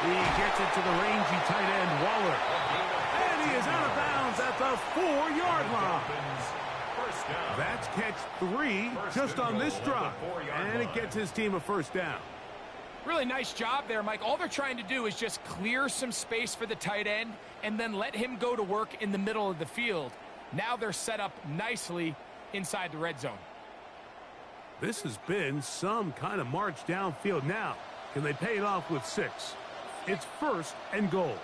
He gets it to the rangy tight end, Waller. And he is out of bounds at the 4-yard line. That's catch 3 just on this drive. And it gets his team a first down. Really nice job there, Mike. All they're trying to do is just clear some space for the tight end and then let him go to work in the middle of the field. Now they're set up nicely inside the red zone. This has been some kind of march downfield. Now, can they pay it off with 6? It's 1st and goal.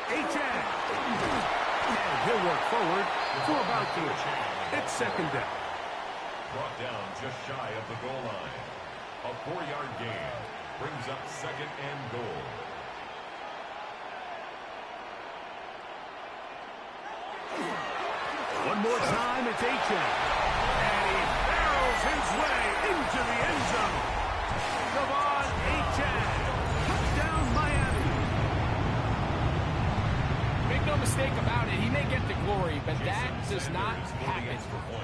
Achane. And he'll work forward for about 2. It's 2nd down. Brought down just shy of the goal line. A 4-yard gain brings up 2nd and goal. One more time, it's Achane. His way into the end zone. Devon Achane. Touchdown, Miami. Make no mistake about it, he may get the glory, but that does not happen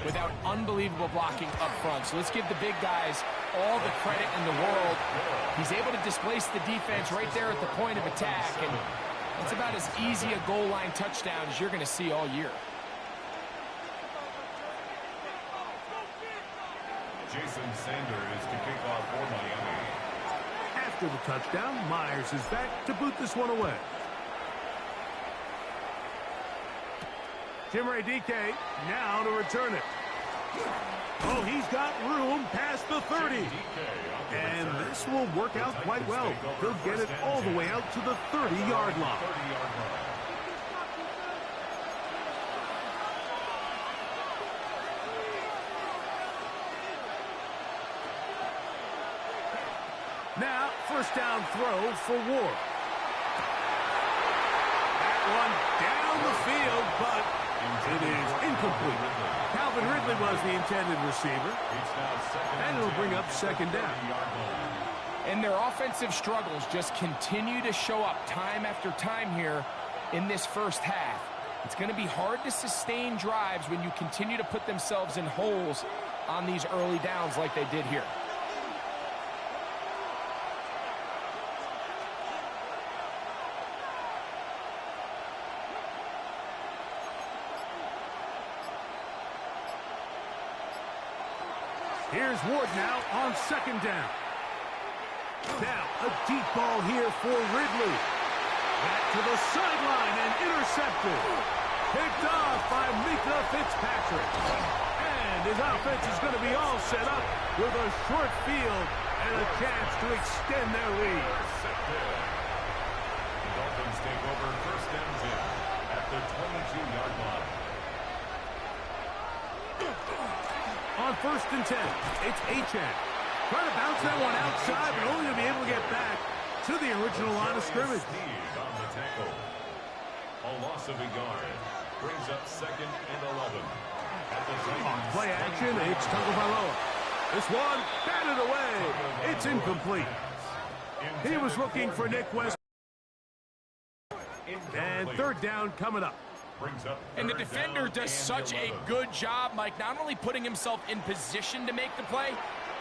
without unbelievable blocking up front. So let's give the big guys all the credit in the world. He's able to displace the defense right there at the point of attack, and that's about as easy a goal line touchdown as you're going to see all year. Jason Sanders to kick off for Miami. After the touchdown, Myers is back to boot this one away. Jim Ray-DK now to return it. Oh, he's got room past the 30. And this will work out quite well. He'll get it all the way out to the 30-yard line. Now, first down throw for Ward. That one down the field, but it is incomplete. Calvin Ridley was the intended receiver. And it'll bring up 2nd down. And their offensive struggles just continue to show up time after time here in this first half. It's going to be hard to sustain drives when you continue to put themselves in holes on these early downs like they did here. Here's Ward now on 2nd down. Now, a deep ball here for Ridley. Back to the sideline and intercepted. Picked off by Mika Fitzpatrick. And his offense is going to be all set up with a short field and a chance to extend their lead. The Dolphins take over 1st and 10. First and 10. It's Achan. Trying to bounce that one outside, but only to be able to get back to the original line of scrimmage. On the tackle. A loss of a yard. Brings up second and 11. On play action, it's Tagovailoa. This one batted away. It's incomplete. He was looking for Nick West. And third down coming up. And the defender does such a good job, Mike, not only putting himself in position to make the play,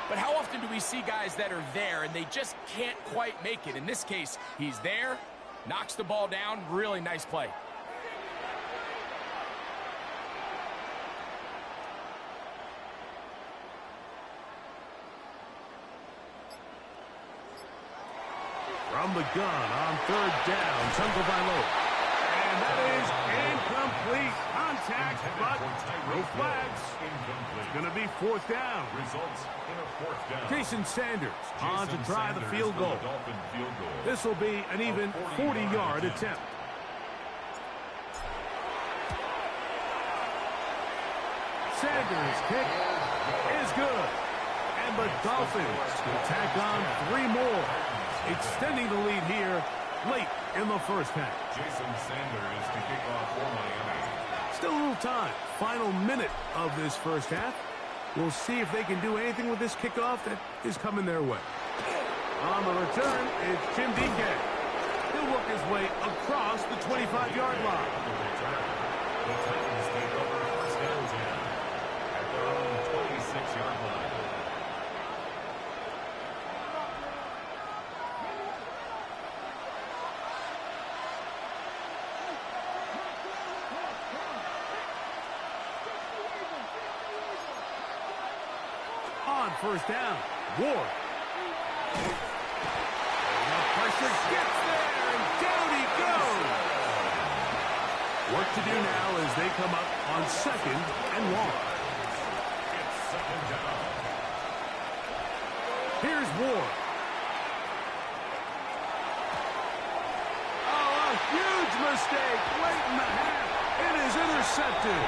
but how often do we see guys that are there and they just can't quite make it? In this case, he's there, knocks the ball down, really nice play. From the gun on third down, Tagovailoa. And that is incomplete. Contact, but no flags. It's going to be fourth down. Results in a fourth down. Jason Sanders on to try the field goal. This will be an even 40-yard attempt. Sanders' kick is good. And the Dolphins will tack on 3 more, extending the lead here late in the first half. Jason Sanders to kick off for Miami. Still a little time. Final minute of this first half. We'll see if they can do anything with this kickoff that is coming their way. On the return, it's Tim DK. He'll work his way across the 25-yard line. The Titans take over first down 10 at their own 26-yard line. On first down, Ward. And the pressure gets there, and down he goes. Work to do now as they come up on second and long. It's second down. Here's Ward. Oh, a huge mistake late in the half. It is intercepted.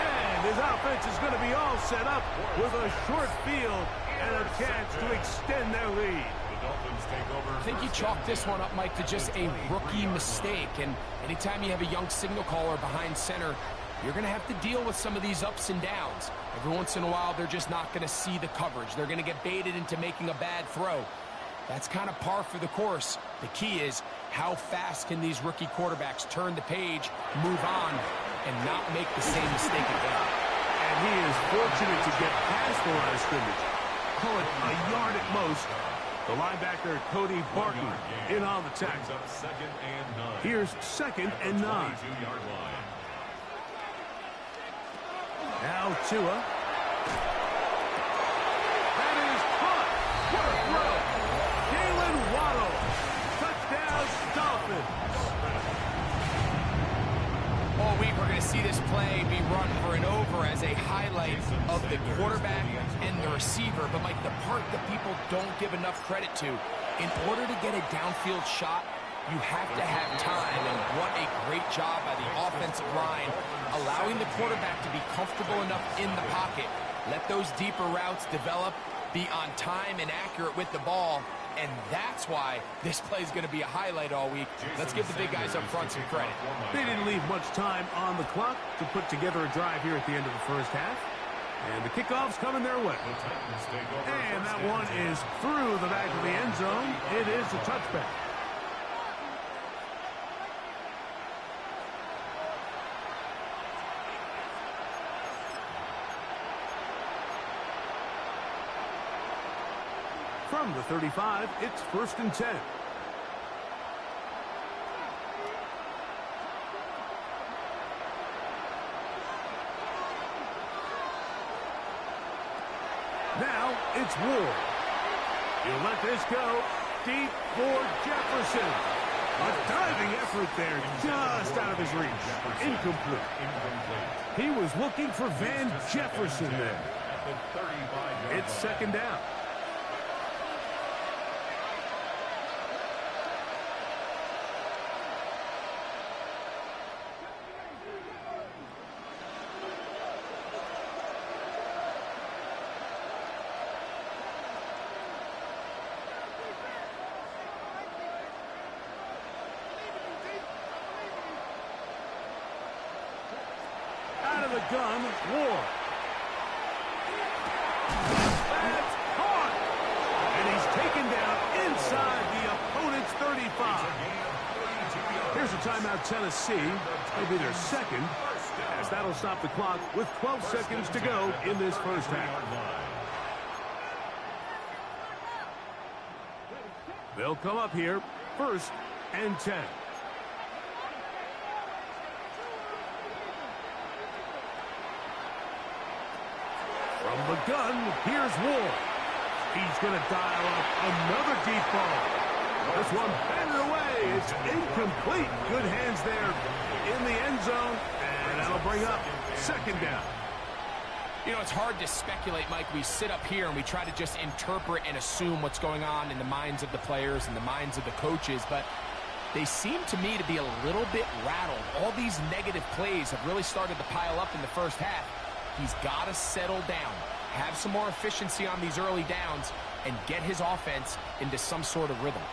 And his offense is going to be all set up with a short field and a chance to extend their lead. The Dolphins take over. I think you chalk this one up, Mike, to just a rookie mistake. And anytime you have a young signal caller behind center, you're going to have to deal with some of these ups and downs. Every once in a while, they're just not going to see the coverage. They're going to get baited into making a bad throw. That's kind of par for the course. The key is how fast can these rookie quarterbacks turn the page, move on, and not make the same mistake again. And he is fortunate to get past the line of scrimmage. Call it a yard at most. The linebacker, Cody Barton, in on the tackle. Brings up second and 9. Here's second and 9. 22-yard line. Now Tua. That is caught. What a throw. Jalen Waddle. Touchdown, Dolphins. All week, we're going to see this play be run for an over as a highlight of the quarterback and the receiver. But, Mike, the part that people don't give enough credit to, in order to get a downfield shot, you have to have time. And what a great job by the offensive line, allowing the quarterback to be comfortable enough in the pocket. Let those deeper routes develop, be on time and accurate with the ball. And that's why this play is going to be a highlight all week. Let's give the big guys up front some credit. They didn't leave much time on the clock to put together a drive here at the end of the first half. And the kickoff's coming their way. And that one is through the back of the end zone. It is a touchback. From the 35, it's first and 10. Now it's Ward. He'll let this go deep for Jefferson. A diving effort there, just out of his reach. Incomplete. He was looking for Van Jefferson there. It's second down. the gun, Ward. That's caught! And he's taken down inside the opponent's 35. Here's a timeout, Tennessee. It'll be their second, as that'll stop the clock with 12 seconds to go in this first half. They'll come up here, 1st and 10. From the gun, here's Ward. He's going to dial up another deep ball. This one batted away. It's incomplete. Good hands there in the end zone, and that'll bring up 2nd down. You know, it's hard to speculate, Mike. We sit up here and we try to just interpret and assume what's going on in the minds of the players and the minds of the coaches, but they seem to me to be a little bit rattled. All these negative plays have really started to pile up in the first half. He's got to settle down, have some more efficiency on these early downs, and get his offense into some sort of rhythm.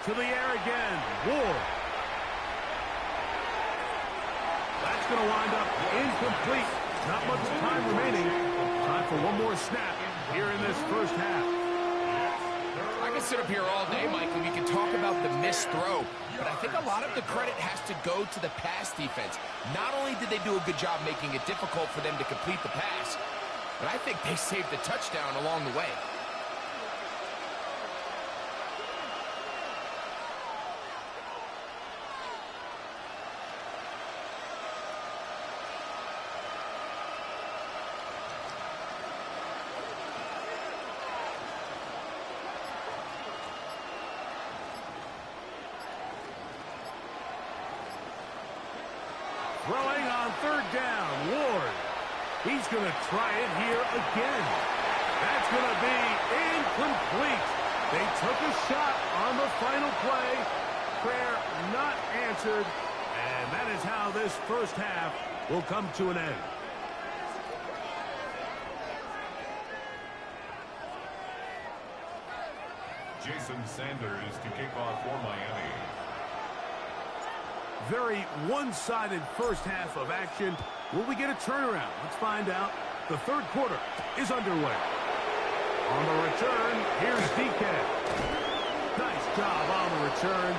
To the air again, Ward. That's going to wind up incomplete. Not much time remaining. Time for one more snap here in this first half. I can sit up here all day, Mike, and we can talk about the missed throw, but I think a lot of the credit has to go to the pass defense. Not only did they do a good job making it difficult for them to complete the pass, but I think they saved the touchdown along the way. Throwing on 3rd down, Ward. He's going to try it here again. That's going to be incomplete. They took a shot on the final play. Prayer not answered. And that is how this first half will come to an end. Jason Sanders to kick off for Miami. Very one-sided first half of action. Will we get a turnaround? Let's find out. The 3rd quarter is underway. On the return, here's DK. Nice job on the return.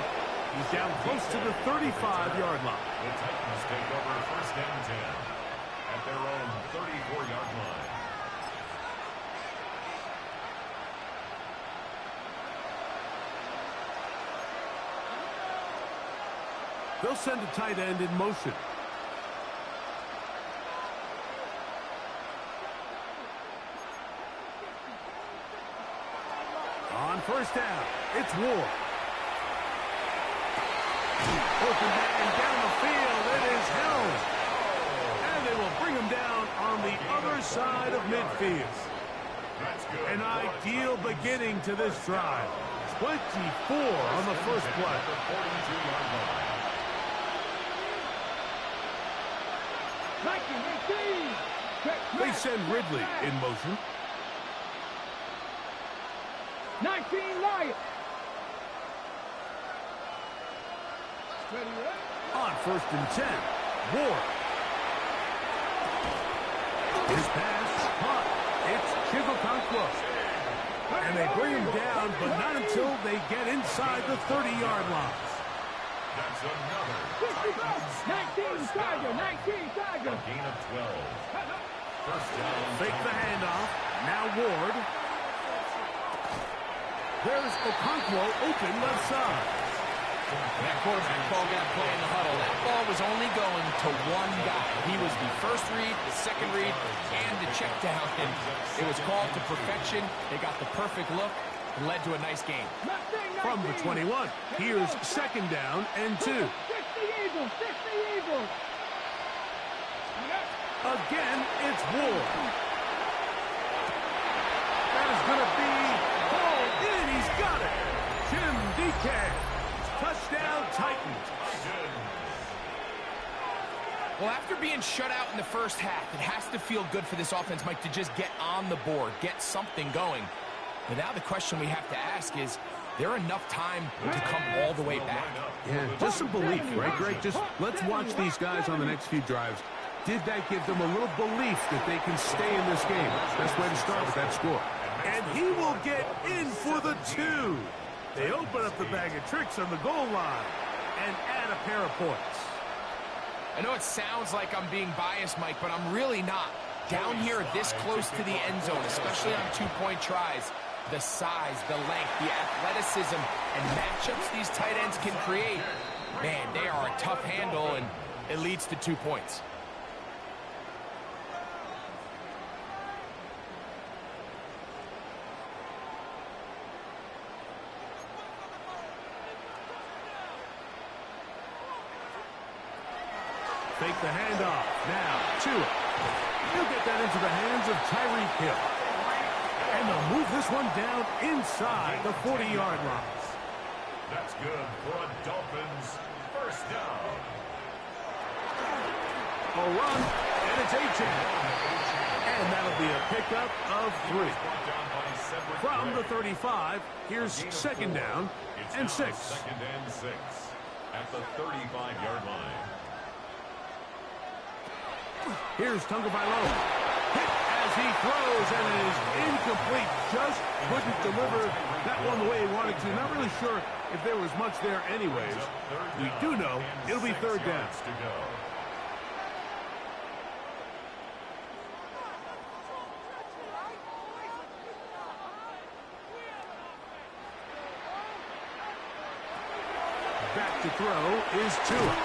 He's down close to the 35-yard line. The Titans take over 1st and 10 at their own 34-yard line. They'll send a tight end in motion. On 1st down, it's Ward. Open man down the field. It is held. And they will bring him down on the other side of midfield. An ideal beginning to this drive. 24 on the first play. They send Ridley in motion. 19 Lions. On 1st and 10, Ward. His pass caught. It's Chigokonkwo. And they bring him down, but not until they get inside the 30-yard line. That's another 19 Tiger, 19 Tiger. a gain of 12. 1st down. Fake the handoff. Now Ward. There's Okonkwo open left side. That quarterback ball got play in the huddle. That ball was only going to one guy. He was the first read, the second read, and the check down. And it was called to perfection. They got the perfect look and led to a nice game. From the 21, here's 2nd down and 2. 60 Eagles, 60 Eagles. Again, it's Ward. That is going to be hauled in. He's got it. Jim DK. Touchdown, Titans. Well, after being shut out in the first half, it has to feel good for this offense, Mike, to just get on the board, get something going. But now the question we have to ask is, They're enough time to come all the way back. Yeah, just some belief, right, Greg? Just let's watch these guys on the next few drives. Did that give them a little belief that they can stay in this game? Best way to start with that score. And he will get in for the 2. They open up the bag of tricks on the goal line and add a pair of points. I know it sounds like I'm being biased, Mike, but I'm really not. Down here this close to the end zone, especially on 2-point tries, the size, the length, the athleticism, and matchups these tight ends can create, man, they are a tough handle, and it leads to 2 points. Fake the handoff. Now, to it. He'll get that into the hands of Tyreek Hill. And they'll move this one down inside the 40-yard line. That's good for a Dolphins first down. A run, and it's A-Chain. And that'll be a pickup of 3. From the 35, here's second down and 6. Second and 6 at the 35-yard line. Here's Tagovailoa. Hit as he throws, and it is incomplete. Just couldn't deliver that one the way he wanted to. Not really sure if there was much there anyways. We do know it'll be third down. Back to throw is Tua.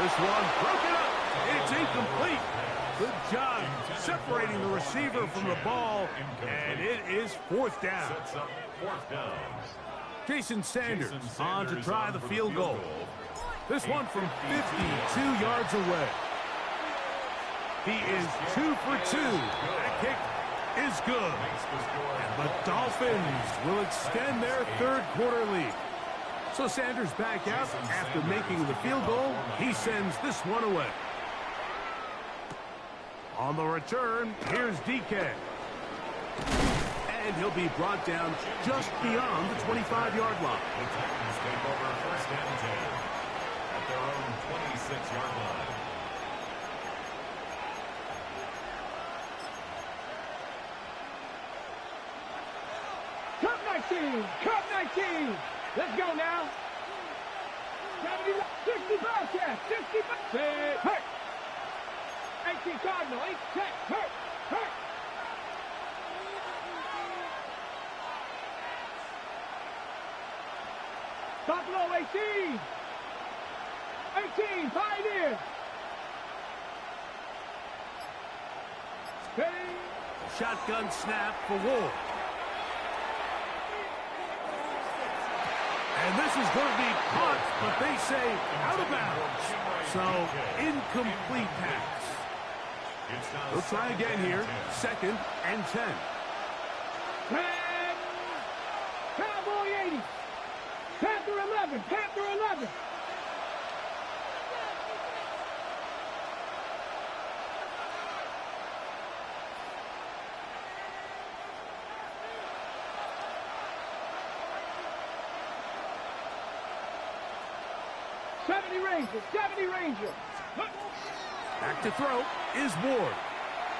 This one broken up. It's incomplete. Good job separating the receiver from the ball, and it is fourth down. Jason Sanders on to try the field goal. This one from 52 yards away. He is 2 for 2. That kick is good. And the Dolphins will extend their third quarter lead. So Sanders back out after making the field goal. He sends this one away. On the return, here's DK. And he'll be brought down just beyond the 25-yard line. The Titans take over first and 10 at their own 26-yard line. Cut 19! Cut 19! Let's go now! 65 catch! 65! Hurt! 18 Cardinal, 8 check, hurt, hurt. Top low, 18. 18, Pioneer. Steady. Shotgun snap for Ward. And this is going to be caught, but they say out of bounds. So, incomplete pass. We'll try again here. Second and 10. Cowboy 80. Panther 11. Panther 11. Ranger. 70 Ranger. Back to throw is Ward.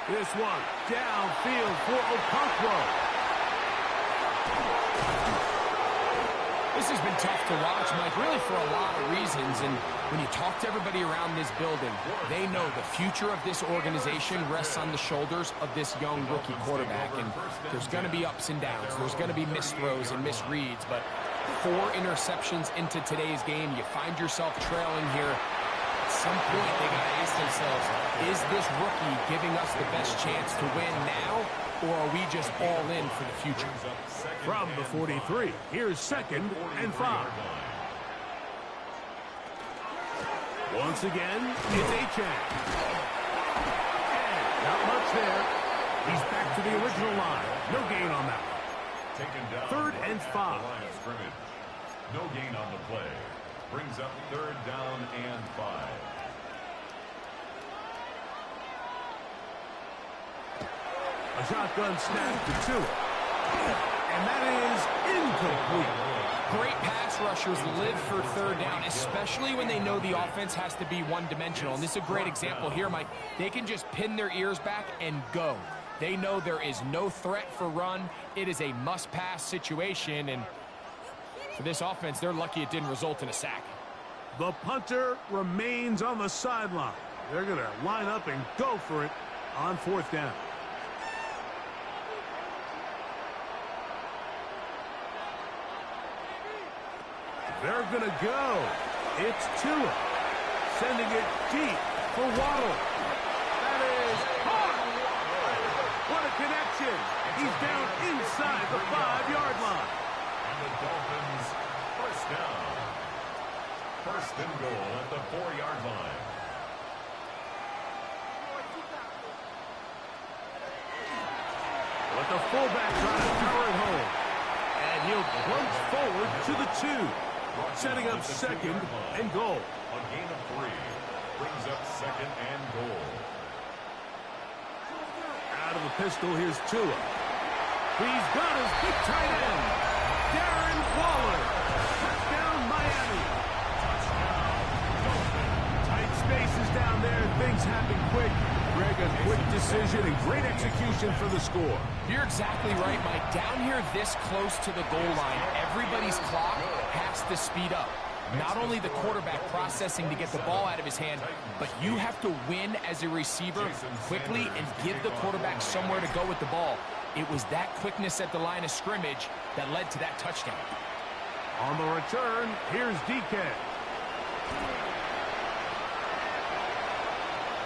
This one downfield for Okonkwo. This has been tough to watch, Mike, really for a lot of reasons. And when you talk to everybody around this building, they know the future of this organization rests on the shoulders of this young rookie quarterback. And there's going to be ups and downs. There's going to be missed throws and misreads. But 4 interceptions into today's game, you find yourself trailing here. At some point, they got to ask themselves, is this rookie giving us the best chance to win now, or are we just all in for the future? From the 43, here's second and 5. Once again, it's A-Chain. And not much there. He's back to the original line. No gain on that one. Third and 5. No gain on the play. Brings up third down and 5. A shotgun snap to Tua. And that is incomplete. rushers live for third down, especially when they know the offense has to be one-dimensional. And this is a great example here, Mike. They can just pin their ears back and go. They know there is no threat for run. It is a must-pass situation, and for this offense, they're lucky it didn't result in a sack. The punter remains on the sideline. They're going to line up and go for it on fourth down. They're going to go. It's Tua. Sending it deep for Waddle. That is hard. What a connection. He's down inside the 5-yard line. And the Dolphins first down. First and goal at the 4-yard line. With the fullback trying to power it home. And he'll plunge forward to the 2. Setting up second and goal. A gain of 3. Brings up second and goal. Out of the pistol, here's Tua. He's got his big tight end, Darren Waller. Touchdown, Miami. Tight spaces down there. Things happen quick. Greg, a quick decision and great execution for the score. You're exactly right, Mike. Down here this close to the goal line, everybody's clock has to speed up. Not only the quarterback processing to get the ball out of his hand, but you have to win as a receiver quickly and give the quarterback somewhere to go with the ball. It was that quickness at the line of scrimmage that led to that touchdown. On the return, here's DK.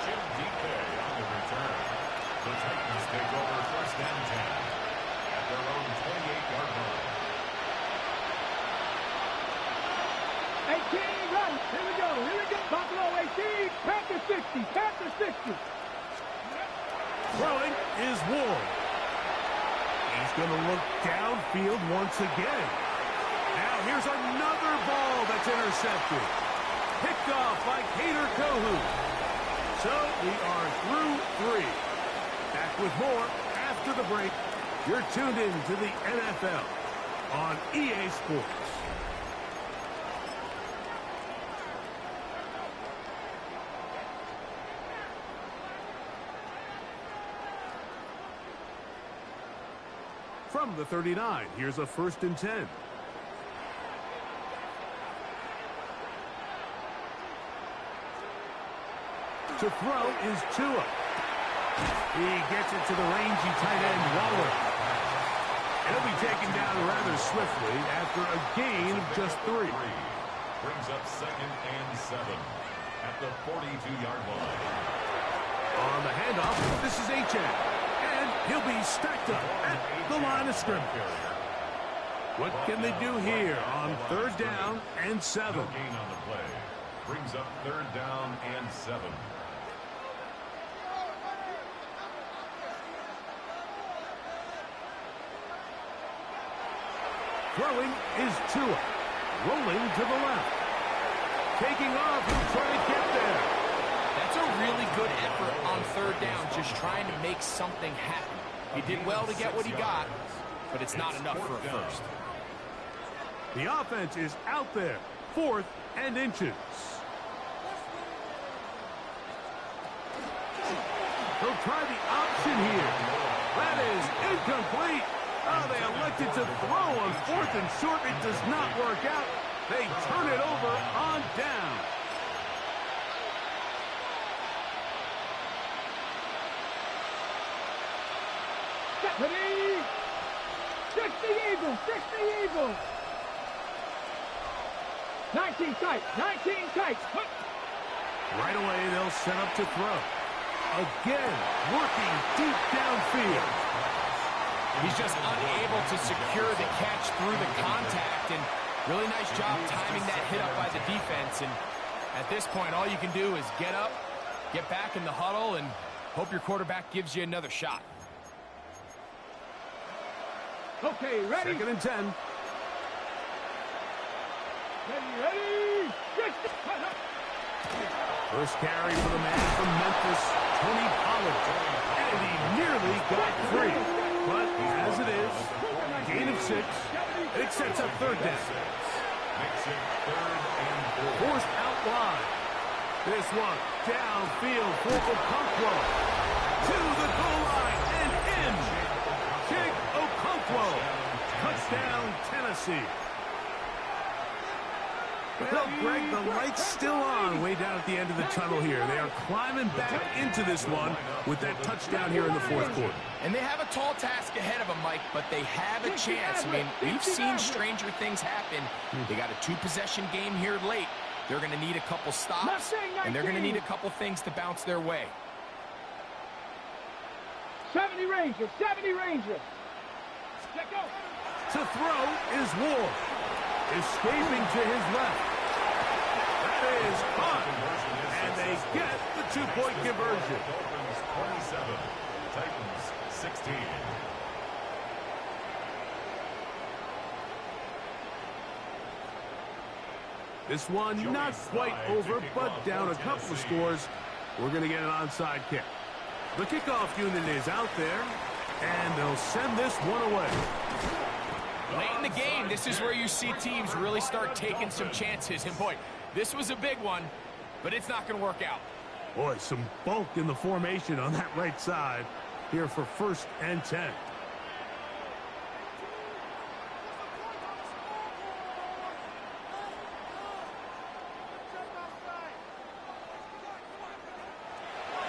Jim DK on the return. The Titans take over first and 10 at their own 28-yard line. 18, run. Here we go. Here we go. Buffalo 18. Panther 60. Panther 60. Throwing is Ward. He's going to look downfield once again. Now here's another ball that's intercepted. Picked off by Kader Kohu. So we are through 3. Back with more after the break. You're tuned in to the NFL on EA Sports. From the 39, here's a first and 10. To throw is Tua. He gets it to the rangy tight end, Waller. He'll be taken down rather swiftly after a gain of just 3. Brings up second and 7 at the 42-yard line. On the handoff, this is Achane. And he'll be stacked up at the line of scrimmage. What can they do here on third down and 7? No gain on the play. Brings up third down and 7. Throwing is Tua. Rolling to the left. Taking off, he'll try to get there. That's a really good effort on third down, just trying to make something happen. He did well to get what he got, but it's not enough for a first. The offense is out there. 4th and inches. He'll try the option here. That is incomplete. Oh, they elected to throw on 4th and short. It does not work out. They turn it over on down. Ready? 60 Eagles. 60 Eagles. 19 tight. 19 tight. Right away, they'll set up to throw. Again, working deep downfield. He's just unable to secure the catch through the contact, and really nice job timing that hit up by the defense. And at this point, all you can do is get up, get back in the huddle, and hope your quarterback gives you another shot. Okay, ready? 2nd and 10. Ready? 60. First carry for the man from Memphis, Tony Pollard. And he nearly got free. But as it is, gain of 6. It sets up third down. Makes it 3rd and 4. Forced out wide. This one downfield for Okonkwo. To the goal line and in. Jake Okonkwo. Touchdown, Tennessee. Well, Greg, the light's still on way down at the end of the tunnel here. They are climbing back into this one with that touchdown here in the 4th quarter. And they have a tall task ahead of them, Mike, but they have a chance. I mean, we've seen stranger things happen. They got a 2-possession game here late. They're going to need a couple stops, and they're going to need a couple things to bounce their way. 70 Rangers, 70 Rangers. Let go. To throw is Ward. Escaping to his left. That is caught. And they get the 2-point conversion. Dolphins 27, Titans 16. This one not quite over, but down a couple of scores. We're going to get an onside kick. The kickoff unit is out there, and they'll send this one away. Late in the game, this is where you see teams really start taking some chances. And boy, this was a big one, but it's not going to work out. Boy, some bulk in the formation on that right side here for 1st and 10.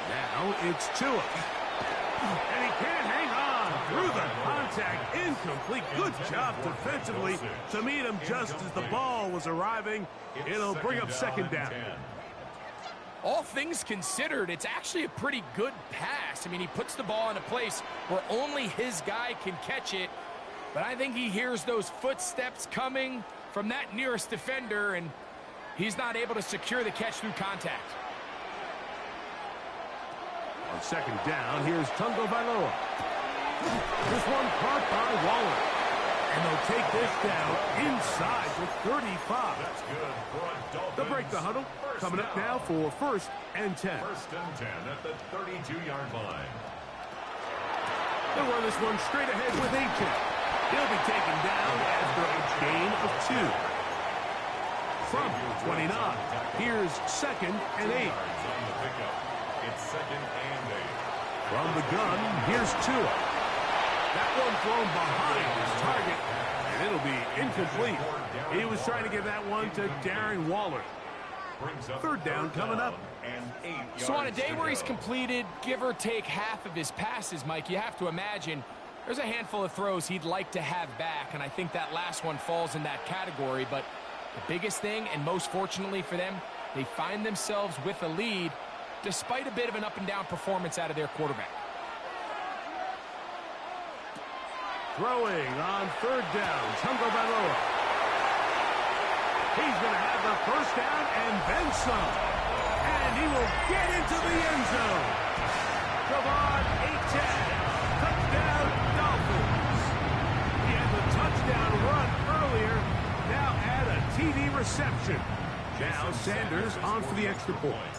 Now it's Tua. And he can't hang on through the contact. Incomplete. Good job defensively to meet him just as the ball was arriving. It'll bring up 2nd down. All things considered, it's actually a pretty good pass. I mean, he puts the ball in a place where only his guy can catch it. But I think he hears those footsteps coming from that nearest defender, and he's not able to secure the catch through contact. On 2nd down, here's Tungo Bailoa. This one caught by Waller. And they'll take this down inside the 35. That's good for a Dolphins. They'll break the huddle. Coming up now for 1st and 10. 1st and 10 at the 32-yard line. They'll run this one straight ahead with Aitken. He'll be taken down after a gain of 2. From 29, here's 2nd and 8. On the pickup. It's 2nd and 8. From the gun, here's Tua. That one thrown behind his target, and it'll be incomplete. He was trying to give that one to Darren Waller. 3rd down coming up. So on a day where he's completed, give or take half of his passes, Mike, you have to imagine there's a handful of throws he'd like to have back, and I think that last one falls in that category. But the biggest thing, and most fortunately for them, they find themselves with a lead despite a bit of an up-and-down performance out of their quarterback. Throwing on 3rd down, Tungo Bailoa. He's going to have the 1st down and then some. And he will get into the end zone. Kavon Aitken, touchdown Dolphins. He had the touchdown run earlier. Now add a TD reception. Now Sanders on for the extra point.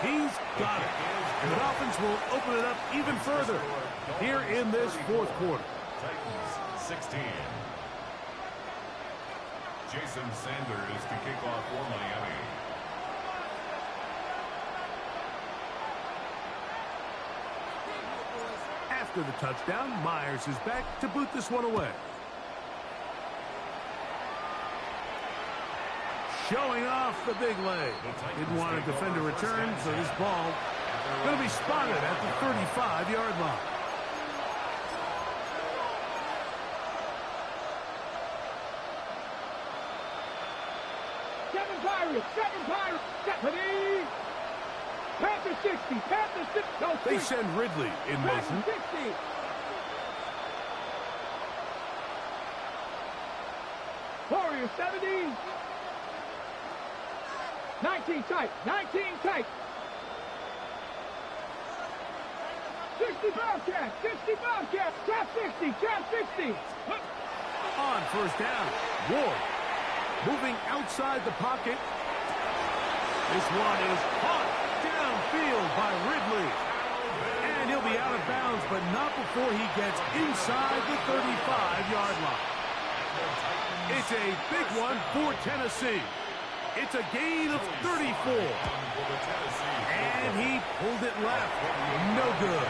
He's got it. And the Dolphins will open it up even further here in this 4th quarter. Titans 16. Jason Sanders to kick off for Miami. After the touchdown, Myers is back to boot this one away. Showing off the big leg. Didn't want to defend a return, so this ball going to be spotted at the 35-yard line. Seven Pirates, Stephanie. Panther 60, Panther 60. No, They send Ridley in motion. 60. Warriors 70. 19 tight, 19 tight. 60 Bobcats, 60 Bobcats, trap 60, trap 60. On 1st down, Ward moving outside the pocket. This one is caught downfield by Ridley. And he'll be out of bounds, but not before he gets inside the 35-yard line. It's a big one for Tennessee. It's a gain of 34. And he pulled it left. No good.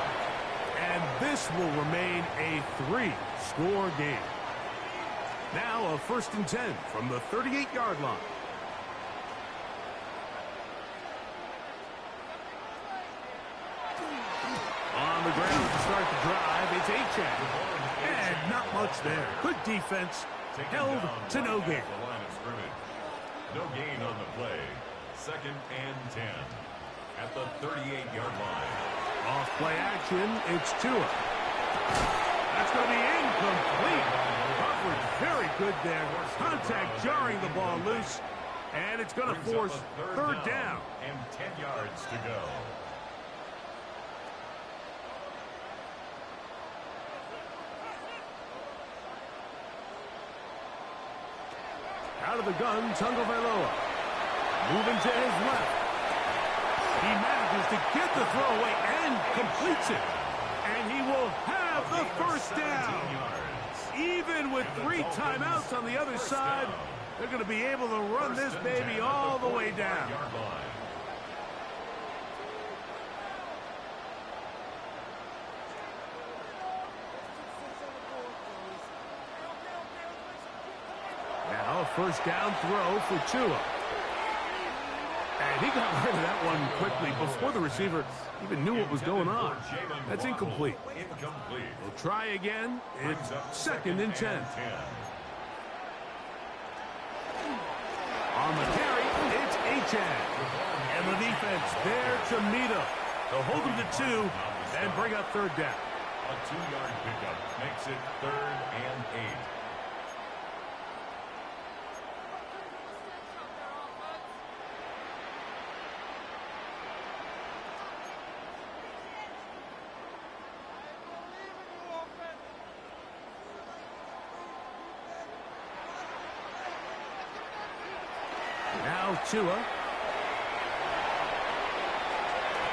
And this will remain a 3-score game. Now a 1st and 10 from the 38-yard line. On the ground to start the drive, it's Achan. And not much there. Good defense. Held to no gain. No gain on the play. 2nd and 10 at the 38-yard line. Off play action, it's Tua. That's going to be incomplete. Coverage very good there. Contact jarring the ball loose. And it's going to force 3rd down. And 10 yards to go. Out of the gun, Tagovailoa. Moving to his left. He manages to get the throw away and completes it. And he will have the 1st down. Even with 3 timeouts on the other side, they're going to be able to run this baby all the way down. Now a 1st down throw for Tua. And he got rid of that one quickly before the receiver even knew what was going on. That's incomplete. We'll try again. It's 2nd and 10. On the carry, it's Achan. And the defense there to meet him. They'll hold him to 2 and bring up 3rd down. A 2-yard pickup makes it 3rd and 8. Now Tua.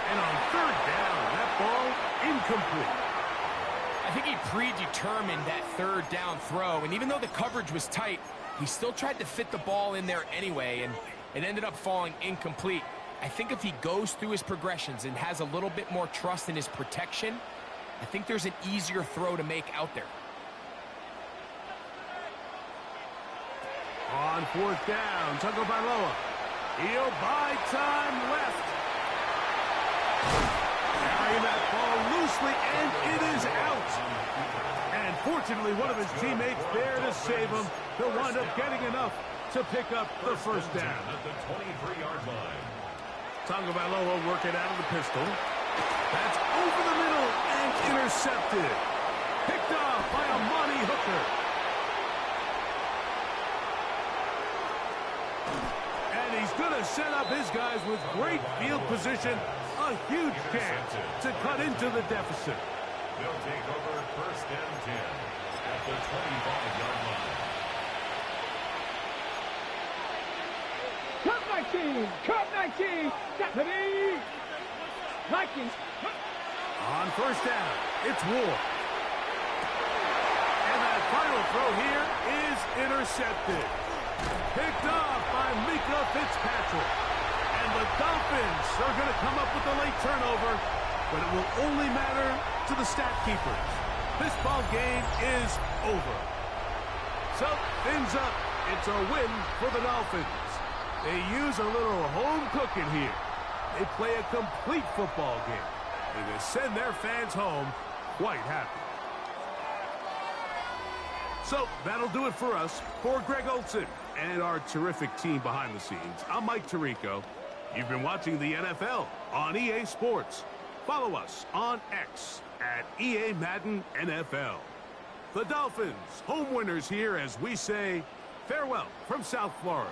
And on 3rd down, that ball incomplete. I think he predetermined that 3rd down throw, and even though the coverage was tight, he still tried to fit the ball in there anyway, and it ended up falling incomplete. I think if he goes through his progressions and has a little bit more trust in his protection, I think there's an easier throw to make out there. On 4th down, Tagovailoa. He'll buy time left. Carrying that ball loosely, and it is out. And fortunately, one of his teammates there to save him. He'll wind up getting enough to pick up the 1st down. At the 23-yard line. Tagovailoa working out of the pistol. That's over the middle and intercepted. Picked off by Amani Hooker. And he's going to set up his guys with great field position. A huge chance to cut into the deficit. They'll take over 1st and 10 at the 25-yard line. Cut 19! Cut 19! Stephanie! Vikings! On 1st down, it's Ward. And that final throw here is intercepted. Picked off by Mika Fitzpatrick. And the Dolphins are going to come up with a late turnover, but it will only matter to the stat keepers. This ball game is over. So, things up. It's a win for the Dolphins. They use a little home cooking here. They play a complete football game. And they send their fans home quite happy. So, that'll do it for us. For Greg Olson and our terrific team behind the scenes, I'm Mike Tirico. You've been watching the NFL on EA Sports. Follow us on X at EA Madden NFL. The Dolphins, home winners here as we say farewell from South Florida.